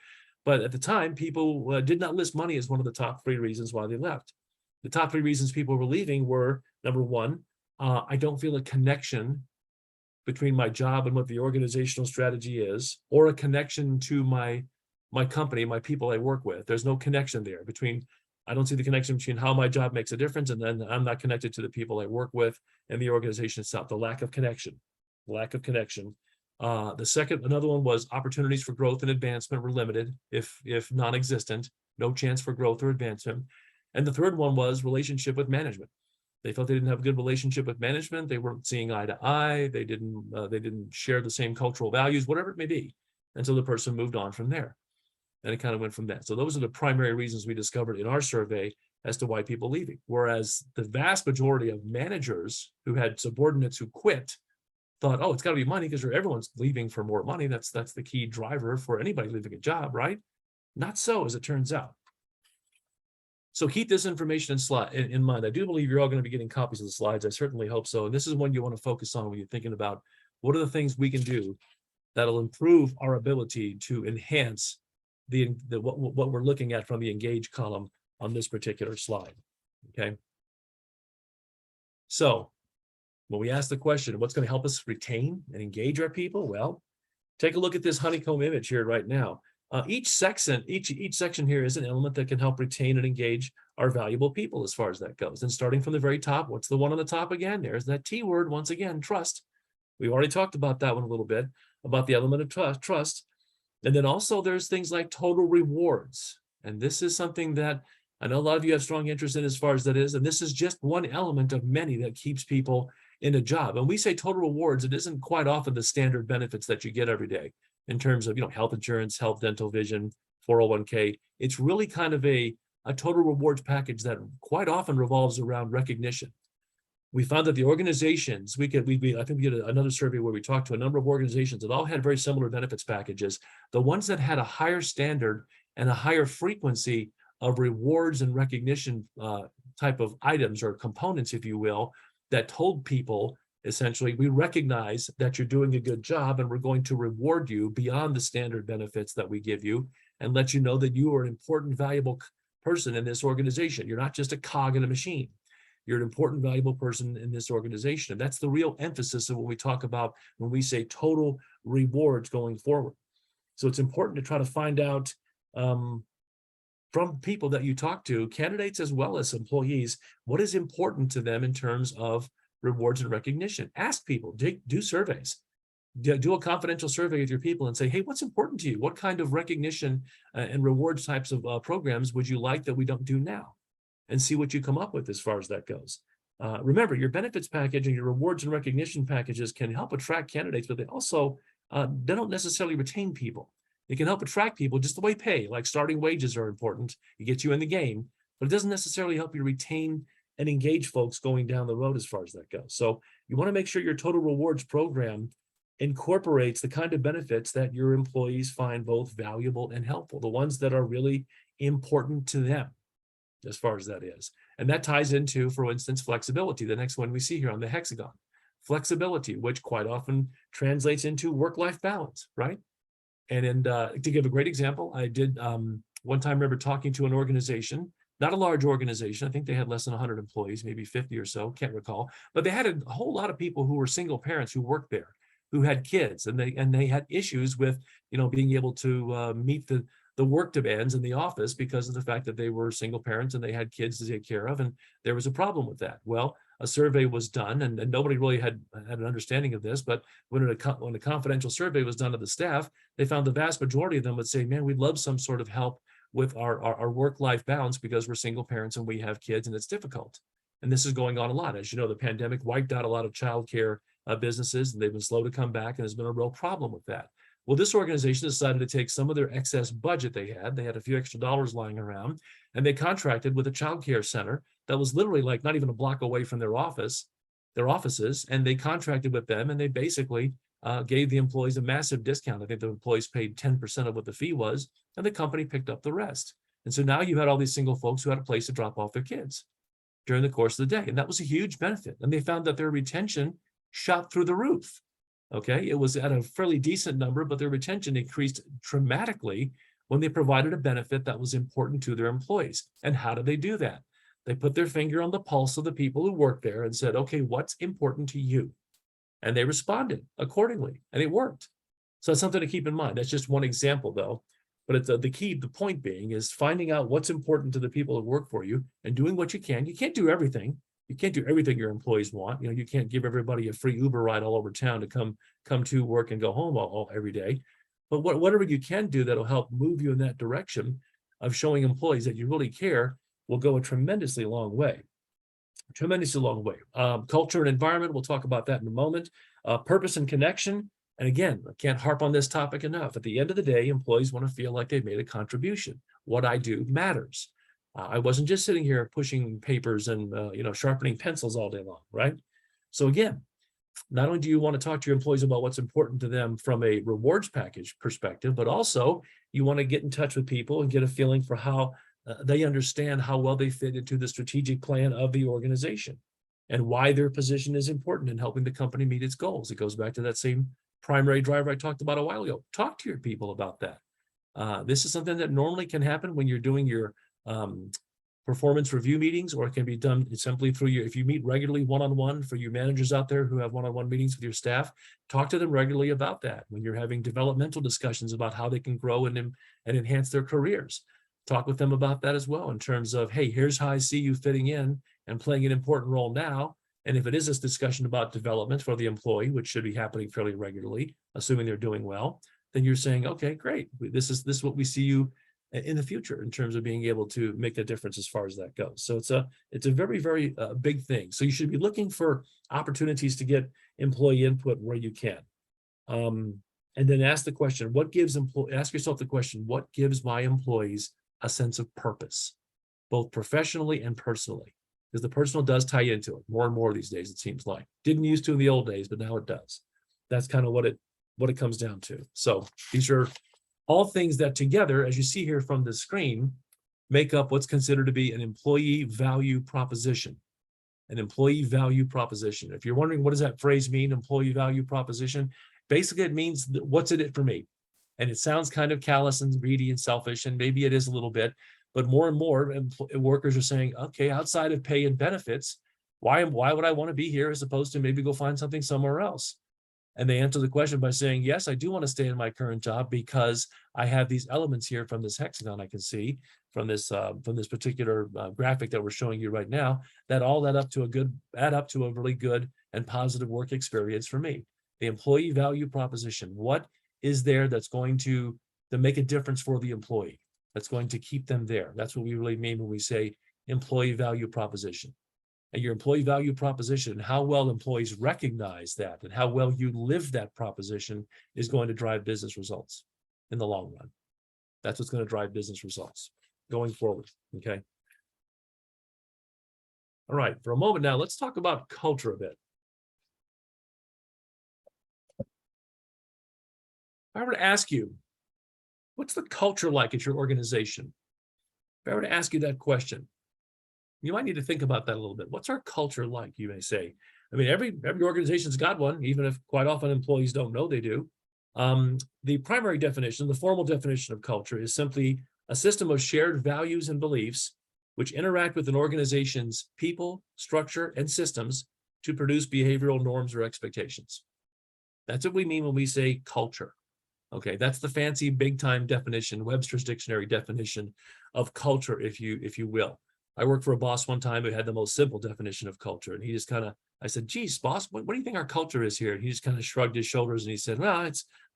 S2: But at the time, people did not list money as one of the top 3 reasons why they left. The top 3 reasons people were leaving were, number 1, I don't feel a connection between my job and what the organizational strategy is, or a connection to my company, my people I work with. There's no connection there between, I don't see the connection between how my job makes a difference, and then I'm not connected to the people I work with and the organization itself, the lack of connection. Another one was opportunities for growth and advancement were limited, if non-existent, no chance for growth or advancement. And the third one was relationship with management. They felt they didn't have a good relationship with management. They weren't seeing eye to eye. They didn't share the same cultural values, whatever it may be. And so the person moved on from there. And it kind of went from that. So those are the primary reasons we discovered in our survey as to why people leaving. Whereas the vast majority of managers who had subordinates who quit thought, oh, it's got to be money because everyone's leaving for more money. That's the key driver for anybody leaving a job, right? Not so, as it turns out. So keep this information in mind. I do believe you're all going to be getting copies of the slides. I certainly hope so. And this is one you want to focus on when you're thinking about what are the things we can do that'll improve our ability to enhance what we're looking at from the engage column on this particular slide. Okay. So when we ask the question, what's going to help us retain and engage our people? Well, take a look at this honeycomb image here right now. Each section here is an element that can help retain and engage our valuable people as far as that goes. And starting from the very top, what's the one on the top again? There's that T word once again, trust. We've already talked about that one a little bit, about the element of trust. And then also there's things like total rewards. And this is something that I know a lot of you have strong interest in as far as that is. And this is just one element of many that keeps people in a job. And we say total rewards, it isn't quite often the standard benefits that you get every day in terms of, health insurance, health, dental, vision, 401k. It's really kind of a total rewards package that quite often revolves around recognition. We found that the organizations, I think we did another survey where we talked to a number of organizations that all had very similar benefits packages. The ones that had a higher standard and a higher frequency of rewards and recognition type of items or components, if you will, that told people, essentially, we recognize that you're doing a good job and we're going to reward you beyond the standard benefits that we give you and let you know that you are an important, valuable person in this organization. You're not just a cog in a machine. You're an important, valuable person in this organization. And that's the real emphasis of what we talk about when we say total rewards going forward. So it's important to try to find out from people that you talk to, candidates as well as employees, what is important to them in terms of rewards and recognition. Ask people, do surveys, do a confidential survey with your people and say, hey, what's important to you? What kind of recognition and rewards types of programs would you like that we don't do now? And see what you come up with as far as that goes. Remember, your benefits package and your rewards and recognition packages can help attract candidates, but they also they don't necessarily retain people. It can help attract people just the way pay, like starting wages are important. It gets you in the game, but it doesn't necessarily help you retain and engage folks going down the road as far as that goes. So you want to make sure your total rewards program incorporates the kind of benefits that your employees find both valuable and helpful, the ones that are really important to them as far as that is. And that ties into, for instance, flexibility, the next one we see here on the hexagon. Flexibility, which quite often translates into work-life balance, right? And to give a great example, I did one time remember talking to an organization, not a large organization. I think they had less than 100 employees, maybe 50 or so, can't recall. But they had a whole lot of people who were single parents who worked there, who had kids, and they had issues with, being able to meet the work demands in the office because of the fact that they were single parents and they had kids to take care of, and there was a problem with that. Well, a survey was done, and nobody really had an understanding of this, but when a confidential survey was done of the staff, they found the vast majority of them would say, man, we'd love some sort of help with our work-life balance because we're single parents and we have kids and it's difficult. And this is going on a lot. As you know, the pandemic wiped out a lot of childcare businesses, and they've been slow to come back, and there's been a real problem with that. Well, this organization decided to take some of their excess budget they had a few extra dollars lying around, and they contracted with a child care center that was literally like not even a block away from their offices, and they contracted with them, and they basically gave the employees a massive discount. I think the employees paid 10% of what the fee was, and the company picked up the rest. And so now you had all these single folks who had a place to drop off their kids during the course of the day. And that was a huge benefit. And they found that their retention shot through the roof. Okay, it was at a fairly decent number, but their retention increased dramatically when they provided a benefit that was important to their employees. And how did they do that? They put their finger on the pulse of the people who work there and said, okay, what's important to you? And they responded accordingly, and it worked. So that's something to keep in mind. That's just one example, though. But it's the point being is finding out what's important to the people that work for you and doing what you can. You can't do everything. You can't do everything your employees want. You know, you can't give everybody a free Uber ride all over town to come to work and go home every day. But whatever you can do that'll help move you in that direction of showing employees that you really care will go a tremendously long way. Tremendously long way. Culture and environment, we'll talk about that in a moment. Purpose and connection. And again, I can't harp on this topic enough. At the end of the day, employees want to feel like they've made a contribution. What I do matters. I wasn't just sitting here pushing papers and sharpening pencils all day long, right? So again, not only do you want to talk to your employees about what's important to them from a rewards package perspective, but also you want to get in touch with people and get a feeling for how they understand how well they fit into the strategic plan of the organization and why their position is important in helping the company meet its goals. It goes back to that same primary driver I talked about a while ago. Talk to your people about that. This is something that normally can happen when you're doing your performance review meetings, or it can be done simply through if you meet regularly one-on-one. For you managers out there who have one-on-one meetings with your staff, talk to them regularly about that. When you're having developmental discussions about how they can grow and enhance their careers, talk with them about that as well in terms of, hey, here's how I see you fitting in and playing an important role now. And if it is this discussion about development for the employee, which should be happening fairly regularly, assuming they're doing well, then you're saying, okay, great. This is what we see you in the future in terms of being able to make a difference as far as that goes. So it's a very, very big thing. So you should be looking for opportunities to get employee input where you can. And then ask the question, ask yourself the question, what gives my employees a sense of purpose, both professionally and personally? Because the personal does tie into it more and more these days, it seems like. Didn't used to in the old days, but now it does. That's kind of what it comes down to. So these are all things that together, as you see here from the screen, make up what's considered to be an employee value proposition. An employee value proposition. If you're wondering, what does that phrase mean, employee value proposition? Basically, it means what's in it for me. And it sounds kind of callous and greedy and selfish, and maybe it is a little bit, but more and more workers are saying, okay, outside of pay and benefits, why would I want to be here as opposed to maybe go find something somewhere else? And they answer the question by saying, yes, I do want to stay in my current job because I have these elements here from this hexagon I can see from this particular graphic that we're showing you right now, that all add up to a really good and positive work experience for me. The employee value proposition. What is there that's going to make a difference for the employee? That's going to keep them there. That's what we really mean when we say employee value proposition. And your employee value proposition, how well employees recognize that and how well you live that proposition is going to drive business results in the long run. That's what's going to drive business results going forward, okay? All right, for a moment now, let's talk about culture a bit. If I were to ask you, what's the culture like at your organization? If I were to ask you that question, you might need to think about that a little bit. What's our culture like, you may say? I mean, every organization's got one, even if quite often employees don't know they do. The primary definition, the formal definition of culture is simply a system of shared values and beliefs which interact with an organization's people, structure, and systems to produce behavioral norms or expectations. That's what we mean when we say culture. Okay, that's the fancy big time definition, Webster's dictionary definition of culture, if you will. I worked for a boss one time who had the most simple definition of culture. And he just I said, geez, boss, what do you think our culture is here? And he just kind of shrugged his shoulders and he said, well,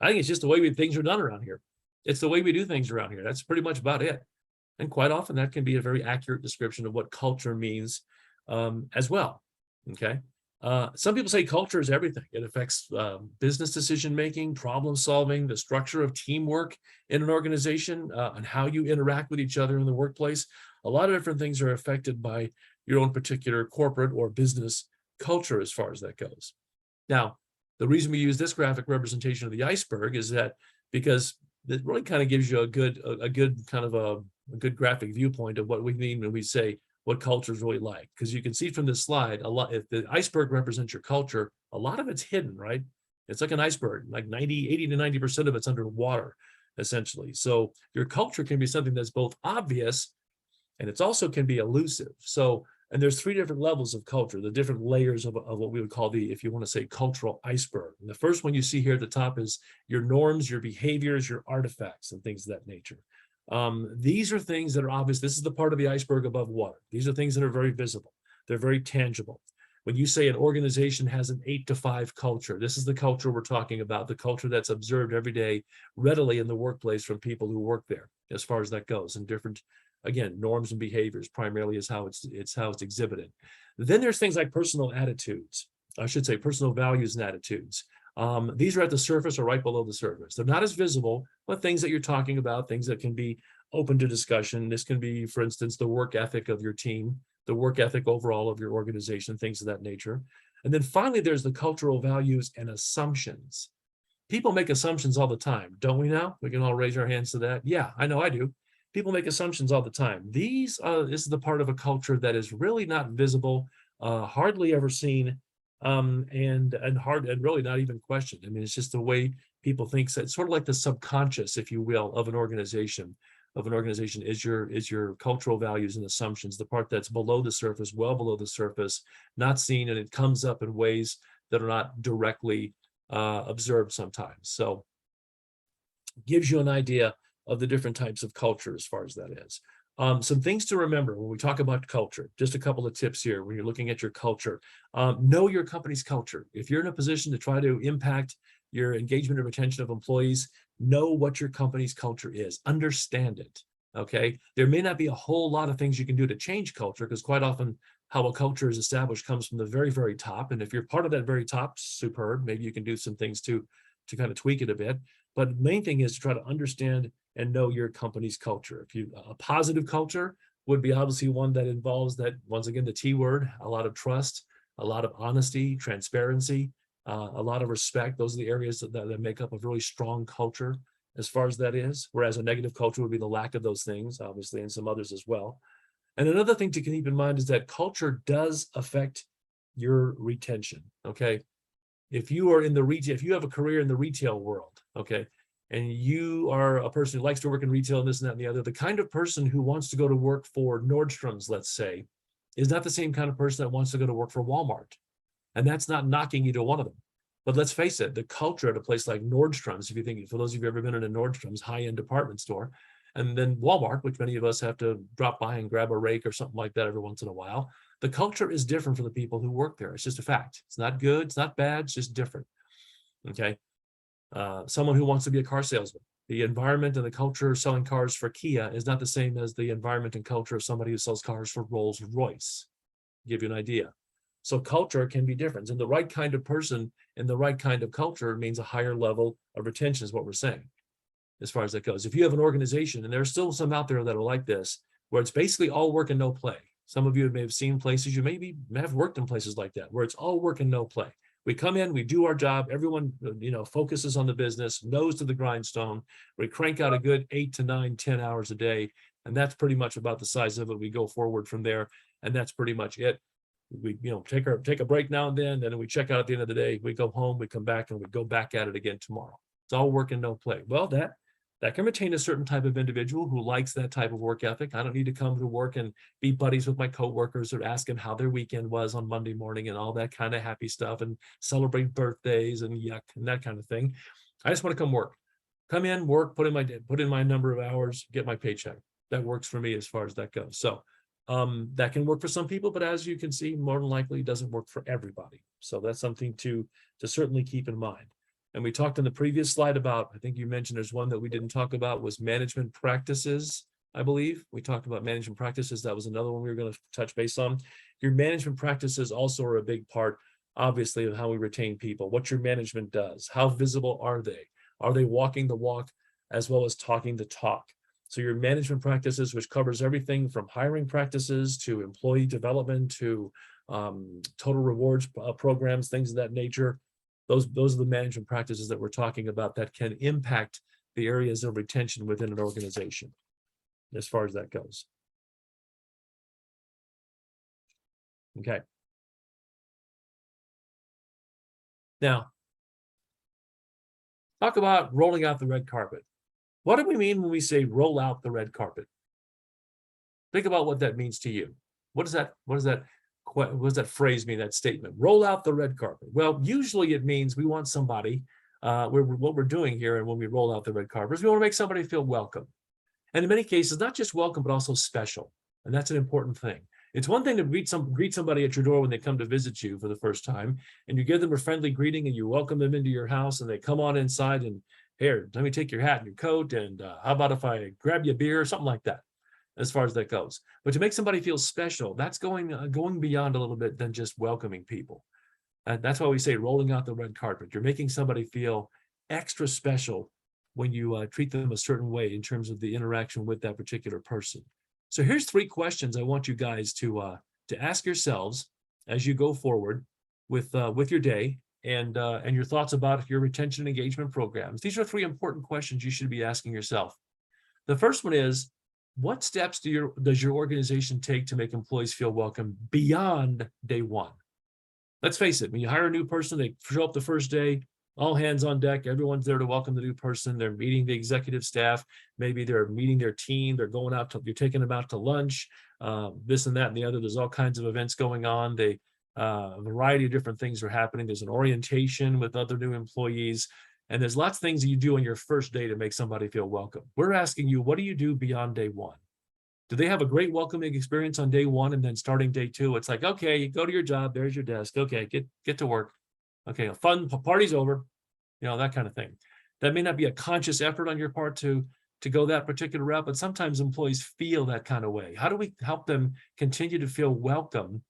S2: I think it's just the way things are done around here. It's the way we do things around here. That's pretty much about it. And quite often that can be a very accurate description of what culture means as well. Okay. Some people say culture is everything. It affects business decision making, problem solving, the structure of teamwork in an organization, and how you interact with each other in the workplace. A lot of different things are affected by your own particular corporate or business culture as far as that goes. Now, the reason we use this graphic representation of the iceberg is that because it really kind of gives you a good graphic viewpoint of what we mean when we say what culture is really like. Because you can see from this slide, a lot, if the iceberg represents your culture, a lot of it's hidden, right? It's like an iceberg, like 80 to 90% of it's underwater, essentially. So your culture can be something that's both obvious and it's also can be elusive. So, and there's 3 different levels of culture, the different layers of what we would call the, if you want to say, cultural iceberg. And the first one you see here at the top is your norms, your behaviors, your artifacts, and things of that nature. These are things that are obvious. This is the part of the iceberg above water. These are things that are very visible. They're very tangible. When you say an organization has an 8 to 5 culture, this is the culture we're talking about, the culture that's observed every day readily in the workplace from people who work there, as far as that goes, and different, again, norms and behaviors primarily is how it's exhibited. Then there's things like personal attitudes, I should say personal values and attitudes. These are at the surface or right below the surface. They're not as visible, but things that you're talking about, things that can be open to discussion. This can be, for instance, the work ethic of your team, the work ethic overall of your organization, things of that nature. And then finally, there's the cultural values and assumptions. People make assumptions all the time, don't we now? We can all raise our hands to that. Yeah, I know I do. People make assumptions all the time. This is the part of a culture that is really not visible, hardly ever seen, and really not even questioned. I mean, it's just the way people think. So it's sort of like the subconscious, if you will, of an organization. Is your cultural values and assumptions, the part that's below the surface, well below the surface, not seen, and it comes up in ways that are not directly observed sometimes. So gives you an idea of the different types of culture as far as that is. Some things to remember when we talk about culture, just a couple of tips here when you're looking at your culture. Know your company's culture. If you're in a position to try to impact your engagement and retention of employees, know what your company's culture is, understand it, okay? There may not be a whole lot of things you can do to change culture, because quite often how a culture is established comes from the very, very top. And if you're part of that very top, superb, maybe you can do some things to kind of tweak it a bit. But the main thing is to try to understand and know your company's culture. A positive culture would be obviously one that involves that, once again, the T word, a lot of trust, a lot of honesty, transparency, a lot of respect. Those are the areas that make up a really strong culture as far as that is. Whereas a negative culture would be the lack of those things, obviously, and some others as well. And another thing to keep in mind is that culture does affect your retention, okay? If you are in the retail, if you have a career in the retail world, okay, and you are a person who likes to work in retail and this and that and the other, the kind of person who wants to go to work for Nordstrom's, let's say, is not the same kind of person that wants to go to work for Walmart. And that's not knocking either one of them. But let's face it, the culture at a place like Nordstrom's, if you think, for those of you who've ever been in a Nordstrom's high-end department store, and then Walmart, which many of us have to drop by and grab a rake or something like that every once in a while, the culture is different for the people who work there. It's just a fact. It's not good, it's not bad, it's just different, okay? Someone who wants to be a car salesman, the environment and the culture of selling cars for Kia is not the same as the environment and culture of somebody who sells cars for Rolls-Royce. Give you an idea. So culture can be different, and the right kind of person in the right kind of culture means a higher level of retention is what we're saying, as far as that goes. If you have an organization, and there's still some out there that are like this, where it's basically all work and no play. Some of you may have seen places, you maybe have worked in places like that, where it's all work and no play. We come in, we do our job, everyone focuses on the business, nose to the grindstone. We crank out a good 8 to 9, 10 hours a day, and that's pretty much about the size of it. We go forward from there, and that's pretty much it. We take a break now and then we check out at the end of the day. We go home, we come back, and we go back at it again tomorrow. It's all work and no play. Well, that can retain a certain type of individual who likes that type of work ethic. I don't need to come to work and be buddies with my coworkers or ask them how their weekend was on Monday morning and all that kind of happy stuff and celebrate birthdays and yuck and that kind of thing. I just want to come in, work, put in my number of hours, get my paycheck. That works for me as far as that goes. So that can work for some people, but as you can see, more than likely it doesn't work for everybody. So that's something to certainly keep in mind. And we talked in the previous slide about, I think you mentioned there's one that we didn't talk about, was management practices, I believe. We talked about management practices. That was another one we were going to touch base on. Your management practices also are a big part obviously, of how we retain people, what your management does, how visible are they? Are they walking the walk as well as talking the talk? So your management practices, which covers everything from hiring practices to employee development to total rewards programs, things of that nature. Those are the management practices that we're talking about that can impact the areas of retention within an organization, as far as that goes. Okay. Now, talk about rolling out the red carpet. What do we mean when we say roll out the red carpet? Think about what that means to you. What does that phrase mean, that statement? Roll out the red carpet. Well, usually it means we want somebody, what we're doing here, and when we roll out the red carpet is we want to make somebody feel welcome. And in many cases, not just welcome, but also special. And that's an important thing. It's one thing to greet somebody at your door when they come to visit you for the first time, and you give them a friendly greeting and you welcome them into your house, and they come on inside and, here, let me take your hat and your coat, and how about if I grab you a beer or something like that, as far as that goes. But to make somebody feel special, that's going beyond a little bit than just welcoming people. And that's why we say rolling out the red carpet. You're making somebody feel extra special when you treat them a certain way in terms of the interaction with that particular person. So here's 3 questions I want you guys to ask yourselves as you go forward with your day and your thoughts about your retention and engagement programs. These are 3 important questions you should be asking yourself. The first one is, what steps does your organization take to make employees feel welcome beyond day 1? Let's face it, when you hire a new person, they show up the first day, all hands on deck, everyone's there to welcome the new person. They're meeting the executive staff, maybe they're meeting their team, they're going out to, you're taking them out to lunch, this and that and the other. There's all kinds of events going on. A variety of different things are happening. There's an orientation with other new employees, and there's lots of things that you do on your first day to make somebody feel welcome. We're asking you, what do you do beyond day 1? Do they have a great welcoming experience on day 1, and then starting day 2, it's like, okay, you go to your job, there's your desk, okay, get to work. Okay, a fun party's over, that kind of thing. That may not be a conscious effort on your part to go that particular route, but sometimes employees feel that kind of way. How do we help them continue to feel welcome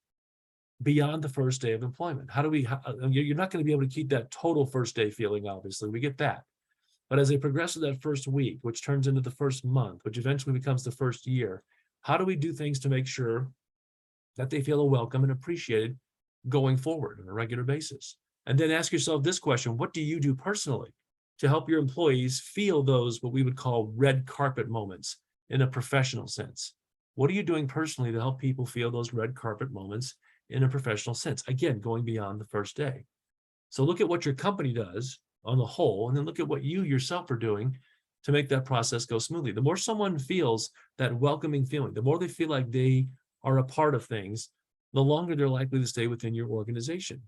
S2: beyond the first day of employment? You're not going to be able to keep that total first day feeling, obviously, we get that. But as they progress to that first week, which turns into the first month, which eventually becomes the first year, how do we do things to make sure that they feel welcome and appreciated going forward on a regular basis? And then ask yourself this question: what do you do personally to help your employees feel those, what we would call red carpet moments in a professional sense? What are you doing personally to help people feel those red carpet moments in a professional sense? Again, going beyond the first day. So look at what your company does on the whole, and then look at what you yourself are doing to make that process go smoothly. The more someone feels that welcoming feeling, the more they feel like they are a part of things, the longer they're likely to stay within your organization.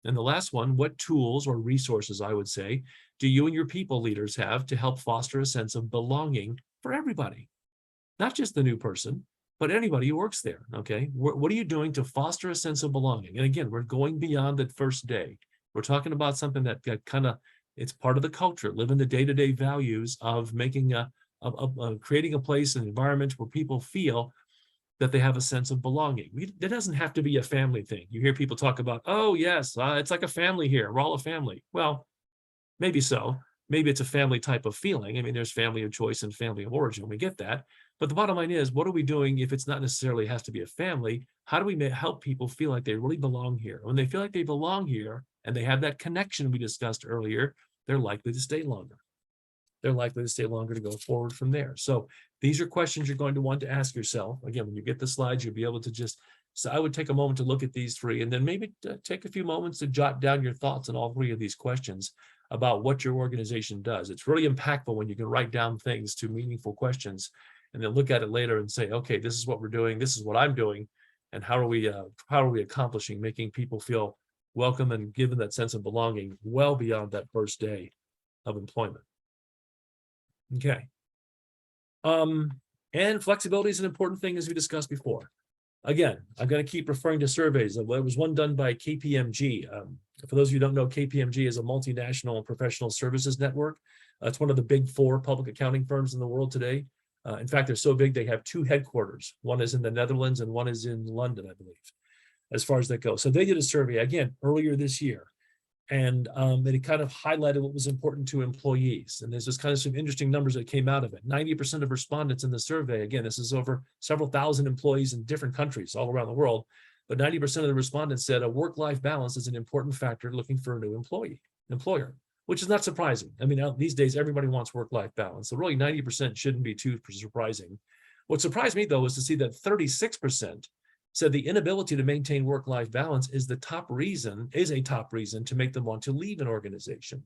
S2: And the last one, what tools or resources, I would say, do you and your people leaders have to help foster a sense of belonging for everybody? Not just the new person, but anybody who works there, okay? What are you doing to foster a sense of belonging? And again, we're going beyond that first day. We're talking about something that kind of, it's part of the culture, living the day-to-day values of making creating a place, an environment where people feel that they have a sense of belonging. It doesn't have to be a family thing. You hear people talk about, oh yes, it's like a family here. We're all a family. Well, maybe so. Maybe it's a family type of feeling. I mean, there's family of choice and family of origin. We get that. But the bottom line is, what are we doing if it's not necessarily has to be a family? How do we help people feel like they really belong here? When they feel like they belong here and they have that connection we discussed earlier, they're likely to stay longer. They're likely to stay longer to go forward from there. So these are questions you're going to want to ask yourself. Again, when you get the slides, you'll be able to so I would take a moment to look at these 3, and then maybe take a few moments to jot down your thoughts on all 3 of these questions about what your organization does. It's really impactful when you can write down things to meaningful questions and then look at it later and say, okay, this is what we're doing, this is what I'm doing, and how are we accomplishing making people feel welcome and given that sense of belonging well beyond that first day of employment. Okay. And flexibility is an important thing, as we discussed before. Again, I'm going to keep referring to surveys. There was one done by KPMG. For those of you who don't know, KPMG is a multinational professional services network. It's one of the big 4 public accounting firms in the world today. In fact, they're so big, they have 2 headquarters. One is in the Netherlands and one is in London, I believe. as far as that goes. So they did a survey again earlier this year, and it kind of highlighted what was important to employees. And there's just kind of some interesting numbers that came out of it. 90% of respondents in the survey, again, this is over several thousand employees in different countries all around the world, but 90% of the respondents said a work-life balance is an important factor looking for a new employer, which is not surprising. I mean, these days, everybody wants work-life balance. So really 90% shouldn't be too surprising. What surprised me, though, was to see that 36% said the inability to maintain work-life balance is a top reason to make them want to leave an organization.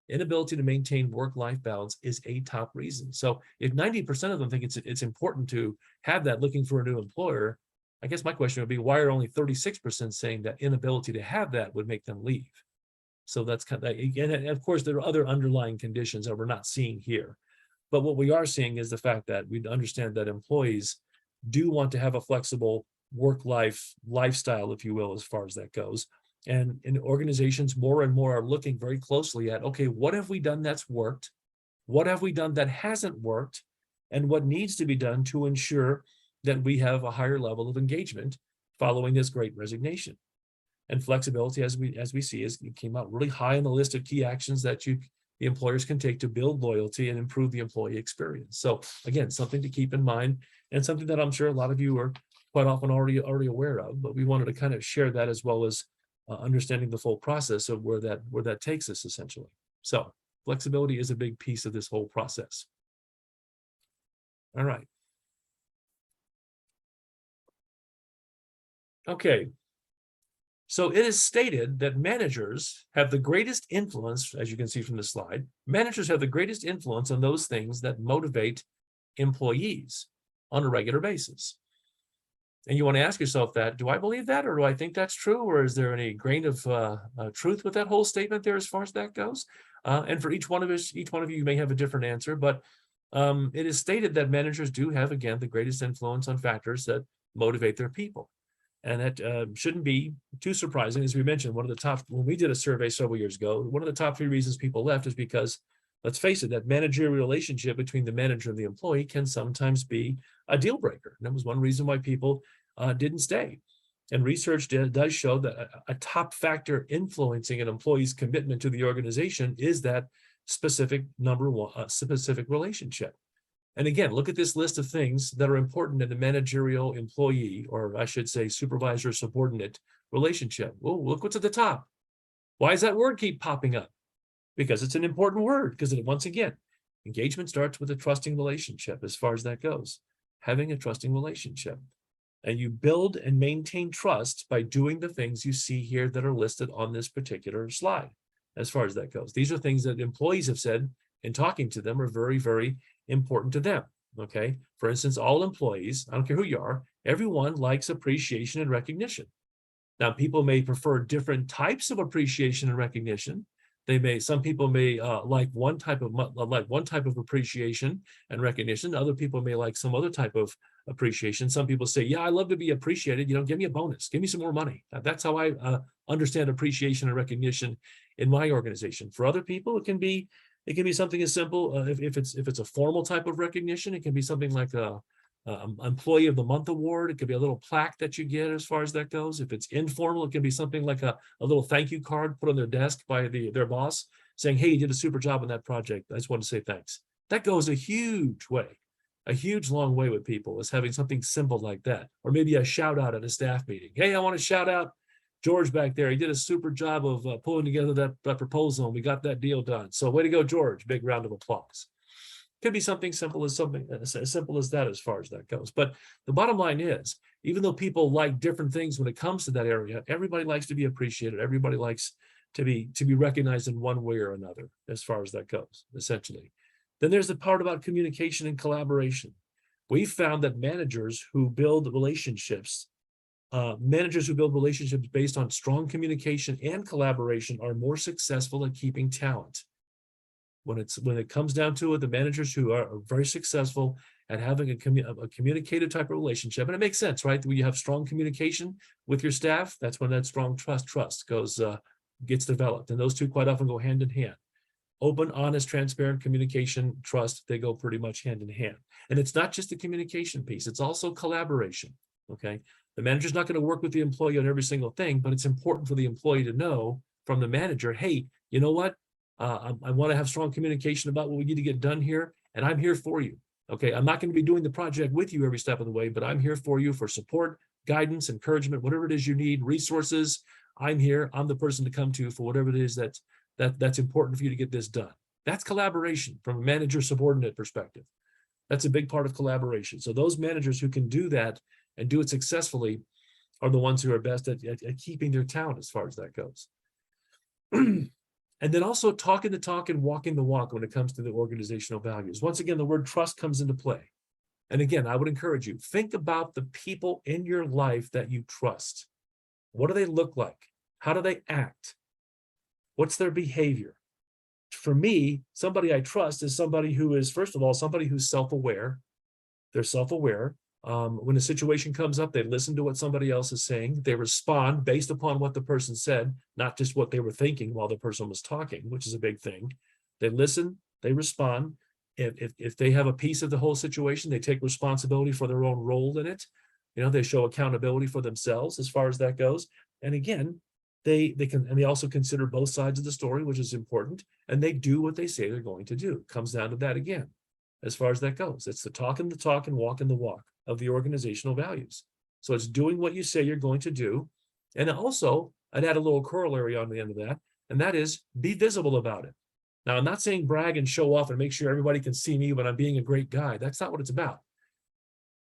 S2: Inability to maintain work-life balance is a top reason. So if 90% of them think it's important to have that looking for a new employer, I guess my question would be, why are only 36% saying that inability to have that would make them leave? So that's kind of, and of course, there are other underlying conditions that we're not seeing here. But what we are seeing is the fact that we understand that employees do want to have a flexible work-life lifestyle, if you will, as far as that goes. And in organizations, more and more are looking very closely at, okay, what have we done that's worked? What have we done that hasn't worked? And what needs to be done to ensure that we have a higher level of engagement following this great resignation? And flexibility, as we see, it came out really high on the list of key actions that the employers can take to build loyalty and improve the employee experience. So again, something to keep in mind, and something that I'm sure a lot of you are quite often already aware of, but we wanted to kind of share that, as well as understanding the full process of where that takes us, essentially. So flexibility is a big piece of this whole process. All right. Okay. So it is stated that managers have the greatest influence, as you can see from the slide, managers have the greatest influence on those things that motivate employees on a regular basis. And you want to ask yourself that, do I believe that, or do I think that's true? Or is there any grain of truth with that whole statement there as far as that goes? And for each one of you may have a different answer, but it is stated that managers do have, again, the greatest influence on factors that motivate their people. And that shouldn't be too surprising. As we mentioned, when we did a survey several years ago, one of the top 3 reasons people left is because, let's face it, that managerial relationship between the manager and the employee can sometimes be a deal breaker. And that was one reason why people didn't stay. And research does show that a top factor influencing an employee's commitment to the organization is that specific specific relationship. And again, look at this list of things that are important in a managerial employee, or I should say supervisor subordinate relationship. Oh, look what's at the top. Why does that word keep popping up? Because it's an important word, because once again, engagement starts with a trusting relationship as far as that goes, having a trusting relationship. And you build and maintain trust by doing the things you see here that are listed on this particular slide as far as that goes. These are things that employees have said in talking to them are very, very important to them, okay? For instance, all employees, I don't care who you are, everyone likes appreciation and recognition. Now, people may prefer different types of appreciation and recognition. Some people may like one type of appreciation and recognition. Other people may like some other type of appreciation. Some people say, yeah, I love to be appreciated. Give me a bonus, give me some more money. That's how I understand appreciation and recognition in my organization. For other people, it can be something as simple. If it's a formal type of recognition, it can be something like a Employee of the Month award. It could be a little plaque that you get as far as that goes. If it's informal, it can be something like a little thank you card put on their desk by their boss saying, hey, you did a super job on that project. I just want to say thanks. That goes a huge way, a huge long way with people, is having something simple like that. Or maybe a shout out at a staff meeting. Hey, I want to shout out George back there. He did a super job of pulling together that proposal, and we got that deal done. So way to go, George. Big round of applause. Could be something as simple as that as far as that goes. But the bottom line is, even though people like different things when it comes to that area, everybody likes to be appreciated. Everybody likes to be recognized in one way or another as far as that goes, essentially. Then there's the part about communication and collaboration. We found that managers who build relationships based on strong communication and collaboration are more successful at keeping talent. When it comes down to it, the managers who are very successful at having a communicative type of relationship, and it makes sense, right? When you have strong communication with your staff, that's when that strong trust gets developed, and those two quite often go hand in hand. Open, honest, transparent communication, trust, they go pretty much hand in hand. And it's not just the communication piece, it's also collaboration, okay? The manager's not going to work with the employee on every single thing, but it's important for the employee to know from the manager, hey, you know what? I want to have strong communication about what we need to get done here, and I'm here for you. Okay, I'm not going to be doing the project with you every step of the way, but I'm here for you for support, guidance, encouragement, whatever it is you need, resources. I'm here. I'm the person to come to for whatever it is that's important for you to get this done. That's collaboration from a manager subordinate perspective. That's a big part of collaboration. So those managers who can do that and do it successfully are the ones who are best at keeping their talent as far as that goes. And then also talking the talk and walking the walk when it comes to the organizational values. Once again, the word trust comes into play. And again, I would encourage you, think about the people in your life that you trust. What do they look like? How do they act? What's their behavior? For me, somebody I trust is somebody who is, first of all, somebody who's self-aware. They're self-aware. When a situation comes up, they listen to what somebody else is saying. They respond based upon what the person said, not just what they were thinking while the person was talking, which is a big thing. They listen, they respond. If they have a piece of the whole situation, they take responsibility for their own role in it. They show accountability for themselves as far as that goes. And again, they also consider both sides of the story, which is important. And they do what they say they're going to do. It comes down to that again, as far as that goes. It's the talk and walking the walk of the organizational values. So it's doing what you say you're going to do. And also, I'd add a little corollary on the end of that, and that is be visible about it. Now, I'm not saying brag and show off and make sure everybody can see me when I'm being a great guy. That's not what it's about.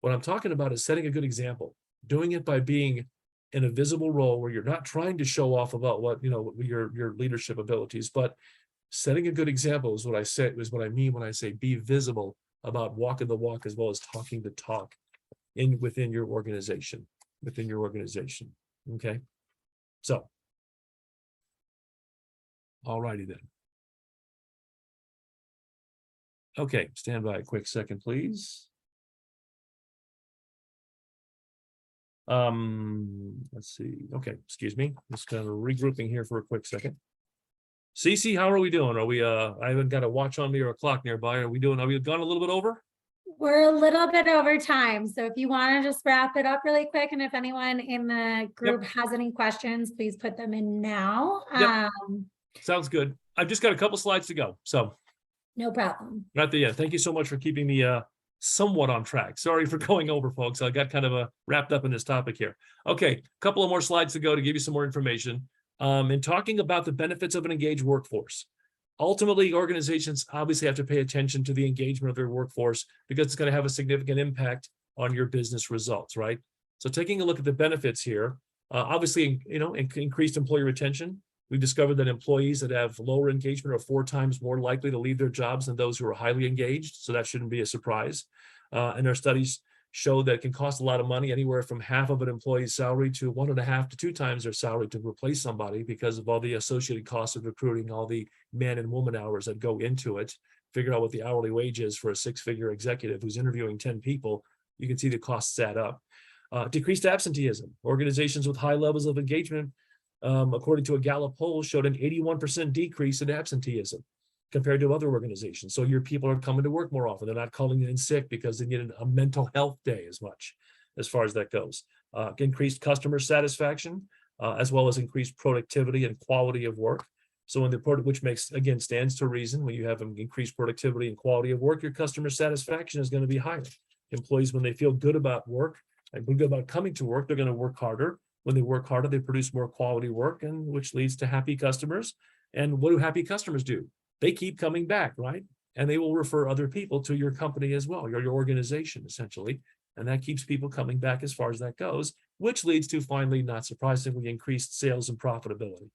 S2: What I'm talking about is setting a good example, doing it by being in a visible role where you're not trying to show off about what, your leadership abilities, but setting a good example is what I mean when I say be visible about walking the walk as well as talking the talk within your organization. Okay. So, all righty then. Okay, stand by a quick second, please. Let's see. Okay, excuse me. Just kind of regrouping here for a quick second. Cece, how are we doing? Are we I haven't got a watch on me or a clock nearby. Are we gone a little bit over?
S1: We're a little bit over time. So if you want to just wrap it up really quick, and if anyone in the group has any questions, please put them in now.
S2: Yep. Sounds good. I've just got a couple slides to go. So
S1: no problem.
S2: Right there. Yeah. Thank you so much for keeping me somewhat on track. Sorry for going over, folks. I got kind of wrapped up in this topic here. Okay, a couple of more slides to go to give you some more information. In talking about the benefits of an engaged workforce. Ultimately, organizations obviously have to pay attention to the engagement of their workforce because it's going to have a significant impact on your business results, right? So taking a look at the benefits here, obviously, increased employee retention. We've discovered that employees that have lower engagement are 4 times more likely to leave their jobs than those who are highly engaged. So that shouldn't be a surprise. And our studies show that it can cost a lot of money, anywhere from half of an employee's salary to 1.5 to 2 times their salary to replace somebody because of all the associated costs of recruiting, all the man and woman hours that go into it. Figure out what the hourly wage is for a 6-figure executive who's interviewing 10 people. You can see the costs add up. Decreased absenteeism. Organizations with high levels of engagement, according to a Gallup poll, showed an 81% decrease in absenteeism compared to other organizations. So your people are coming to work more often. They're not calling in sick because they need a mental health day as much as far as that goes. Increased customer satisfaction, as well as increased productivity and quality of work. So in the report, which stands to reason, when you have increased productivity and quality of work, your customer satisfaction is going to be higher. Employees, when they feel good about work and good about coming to work, they're going to work harder. When they work harder, they produce more quality work, and which leads to happy customers. And what do happy customers do? They keep coming back, right? And they will refer other people to your company as well, your organization, essentially. And that keeps people coming back as far as that goes, which leads to, finally, not surprisingly, increased sales and profitability.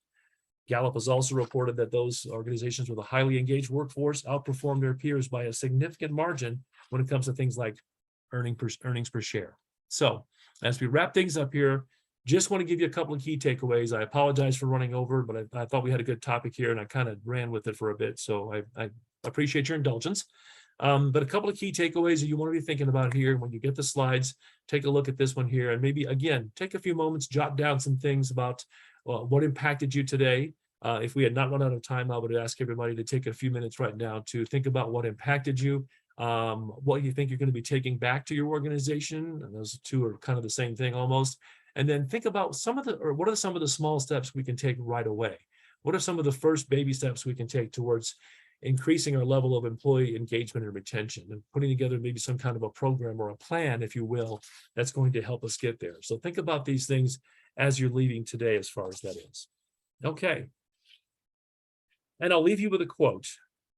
S2: Gallup has also reported that those organizations with a highly engaged workforce outperform their peers by a significant margin when it comes to things like earnings per share. So as we wrap things up here, just want to give you a couple of key takeaways. I apologize for running over, but I thought we had a good topic here and I kind of ran with it for a bit. So I appreciate your indulgence. But a couple of key takeaways that you want to be thinking about here when you get the slides, take a look at this one here, and maybe, again, take a few moments, jot down some things about what impacted you today. If we had not run out of time, I would ask everybody to take a few minutes right now to think about what impacted you. what you think you're going to be taking back to your organization. And those two are kind of the same thing almost. And then think about what are some of the small steps we can take right away? What are some of the first baby steps we can take towards increasing our level of employee engagement and retention, and putting together maybe some kind of a program or a plan, if you will, that's going to help us get there. So think about these things as you're leaving today, as far as that is. Okay. And I'll leave you with a quote.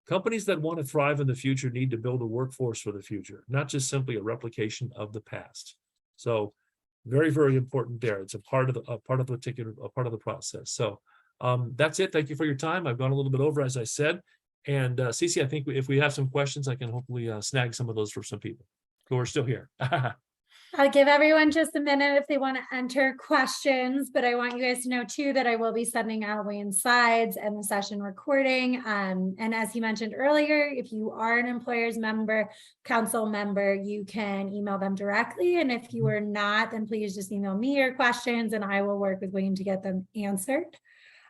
S2: Companies that want to thrive in the future need to build a workforce for the future, not just simply a replication of the past. So very, very important there. It's a part of the process. So that's it. Thank you for your time. I've gone a little bit over, as I said. And Cece, I think if we have some questions, I can hopefully snag some of those for some people who are still here.
S1: I'll give everyone just a minute if they want to enter questions, but I want you guys to know too that I will be sending out Wayne's slides and the session recording. And as he mentioned earlier, if you are an employer's council member, you can email them directly. And if you are not, then please just email me your questions and I will work with Wayne to get them answered.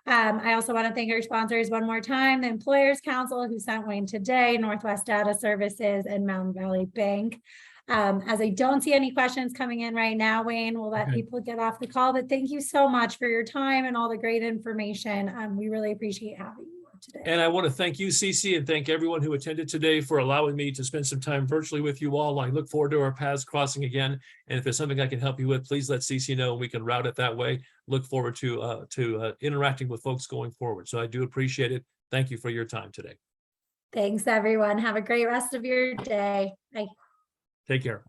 S1: I also want to thank our sponsors one more time, the Employers Council who sent Wayne today, Northwest Data Services, and Mountain Valley Bank. As I don't see any questions coming in right now, Wayne, we'll let people get off the call, but thank you so much for your time and all the great information. We really appreciate having you on today.
S2: And I want to thank you, Cece, and thank everyone who attended today for allowing me to spend some time virtually with you all. I look forward to our paths crossing again. And if there's something I can help you with, please let Cece know and we can route it that way. Look forward to interacting with folks going forward. So I do appreciate it. Thank you for your time today.
S1: Thanks, everyone. Have a great rest of your day. Bye.
S2: Take care.